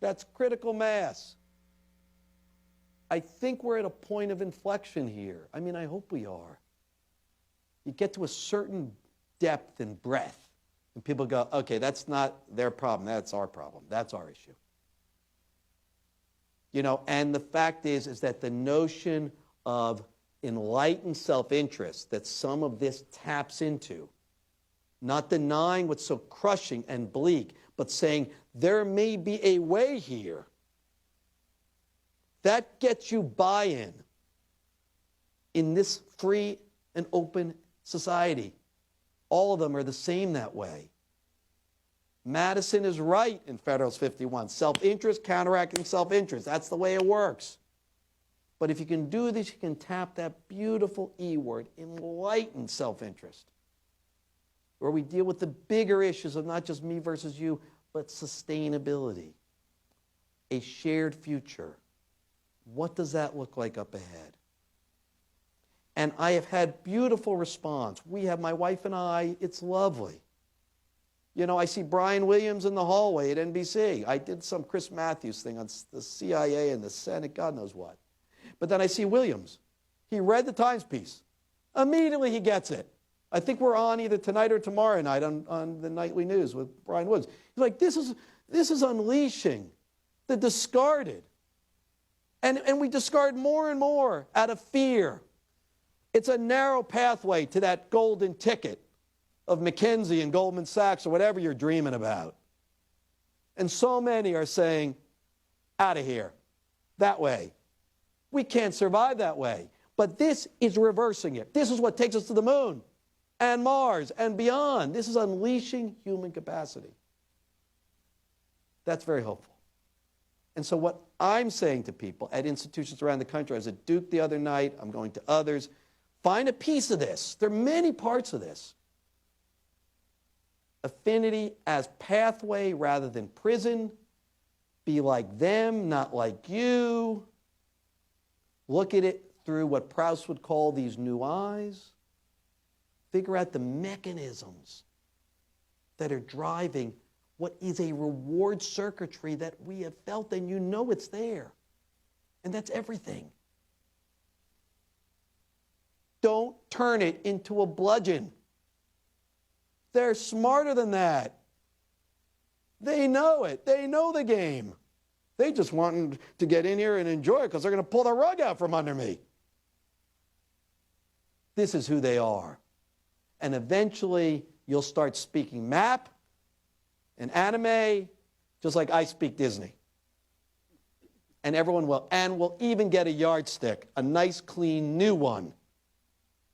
That's critical mass. I think we're at a point of inflection here. I mean, I hope we are. You get to a certain depth and breadth, and people go, okay, that's not their problem, that's our problem, that's our issue. You know, and the fact is that the notion of enlightened self-interest that some of this taps into, not denying what's so crushing and bleak, but saying there may be a way here, that gets you buy-in in this free and open society. All of them are the same that way. Madison is right in Federalist 51. Self-interest counteracting self-interest. That's the way it works. But if you can do this, you can tap that beautiful E word, enlightened self-interest, where we deal with the bigger issues of not just me versus you, but sustainability, a shared future. What does that look like up ahead? And I have had beautiful response. We have, my wife and I, it's lovely. You know, I see Brian Williams in the hallway at NBC. I did some Chris Matthews thing on the CIA and the Senate, God knows what. But then I see Williams. He read the Times piece. Immediately he gets it. I think we're on either tonight or tomorrow night on the nightly news with Brian Williams. He's like, this is unleashing the discarded. And we discard more and more out of fear. It's a narrow pathway to that golden ticket of McKinsey and Goldman Sachs or whatever you're dreaming about. And so many are saying, out of here, that way. We can't survive that way. But this is reversing it. This is what takes us to the moon and Mars and beyond. This is unleashing human capacity. That's very hopeful. And so what I'm saying to people at institutions around the country, I was at Duke the other night, I'm going to others, find a piece of this. There are many parts of this. Affinity as pathway rather than prison. Be like them, not like you. Look at it through what Proust would call these new eyes. Figure out the mechanisms that are driving what is a reward circuitry that we have felt, and you know it's there. And that's everything. Don't turn it into a bludgeon. They're smarter than that. They know it. They know the game. They just want to get in here and enjoy it because they're going to pull the rug out from under me. This is who they are. And eventually, you'll start speaking map and anime, just like I speak Disney. And everyone will. And we'll even get a yardstick, a nice, clean, new one,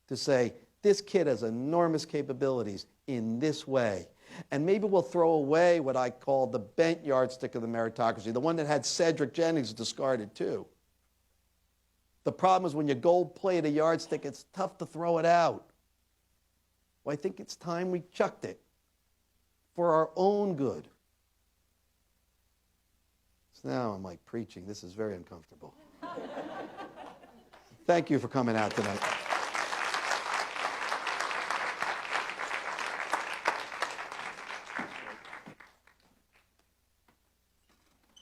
to say, this kid has enormous capabilities in this way. And maybe we'll throw away what I call the bent yardstick of the meritocracy, the one that had Cedric Jennings discarded too. The problem is when you gold-plate a yardstick, it's tough to throw it out. Well, I think it's time we chucked it for our own good. So now I'm like preaching. This is very uncomfortable. Thank you for coming out tonight.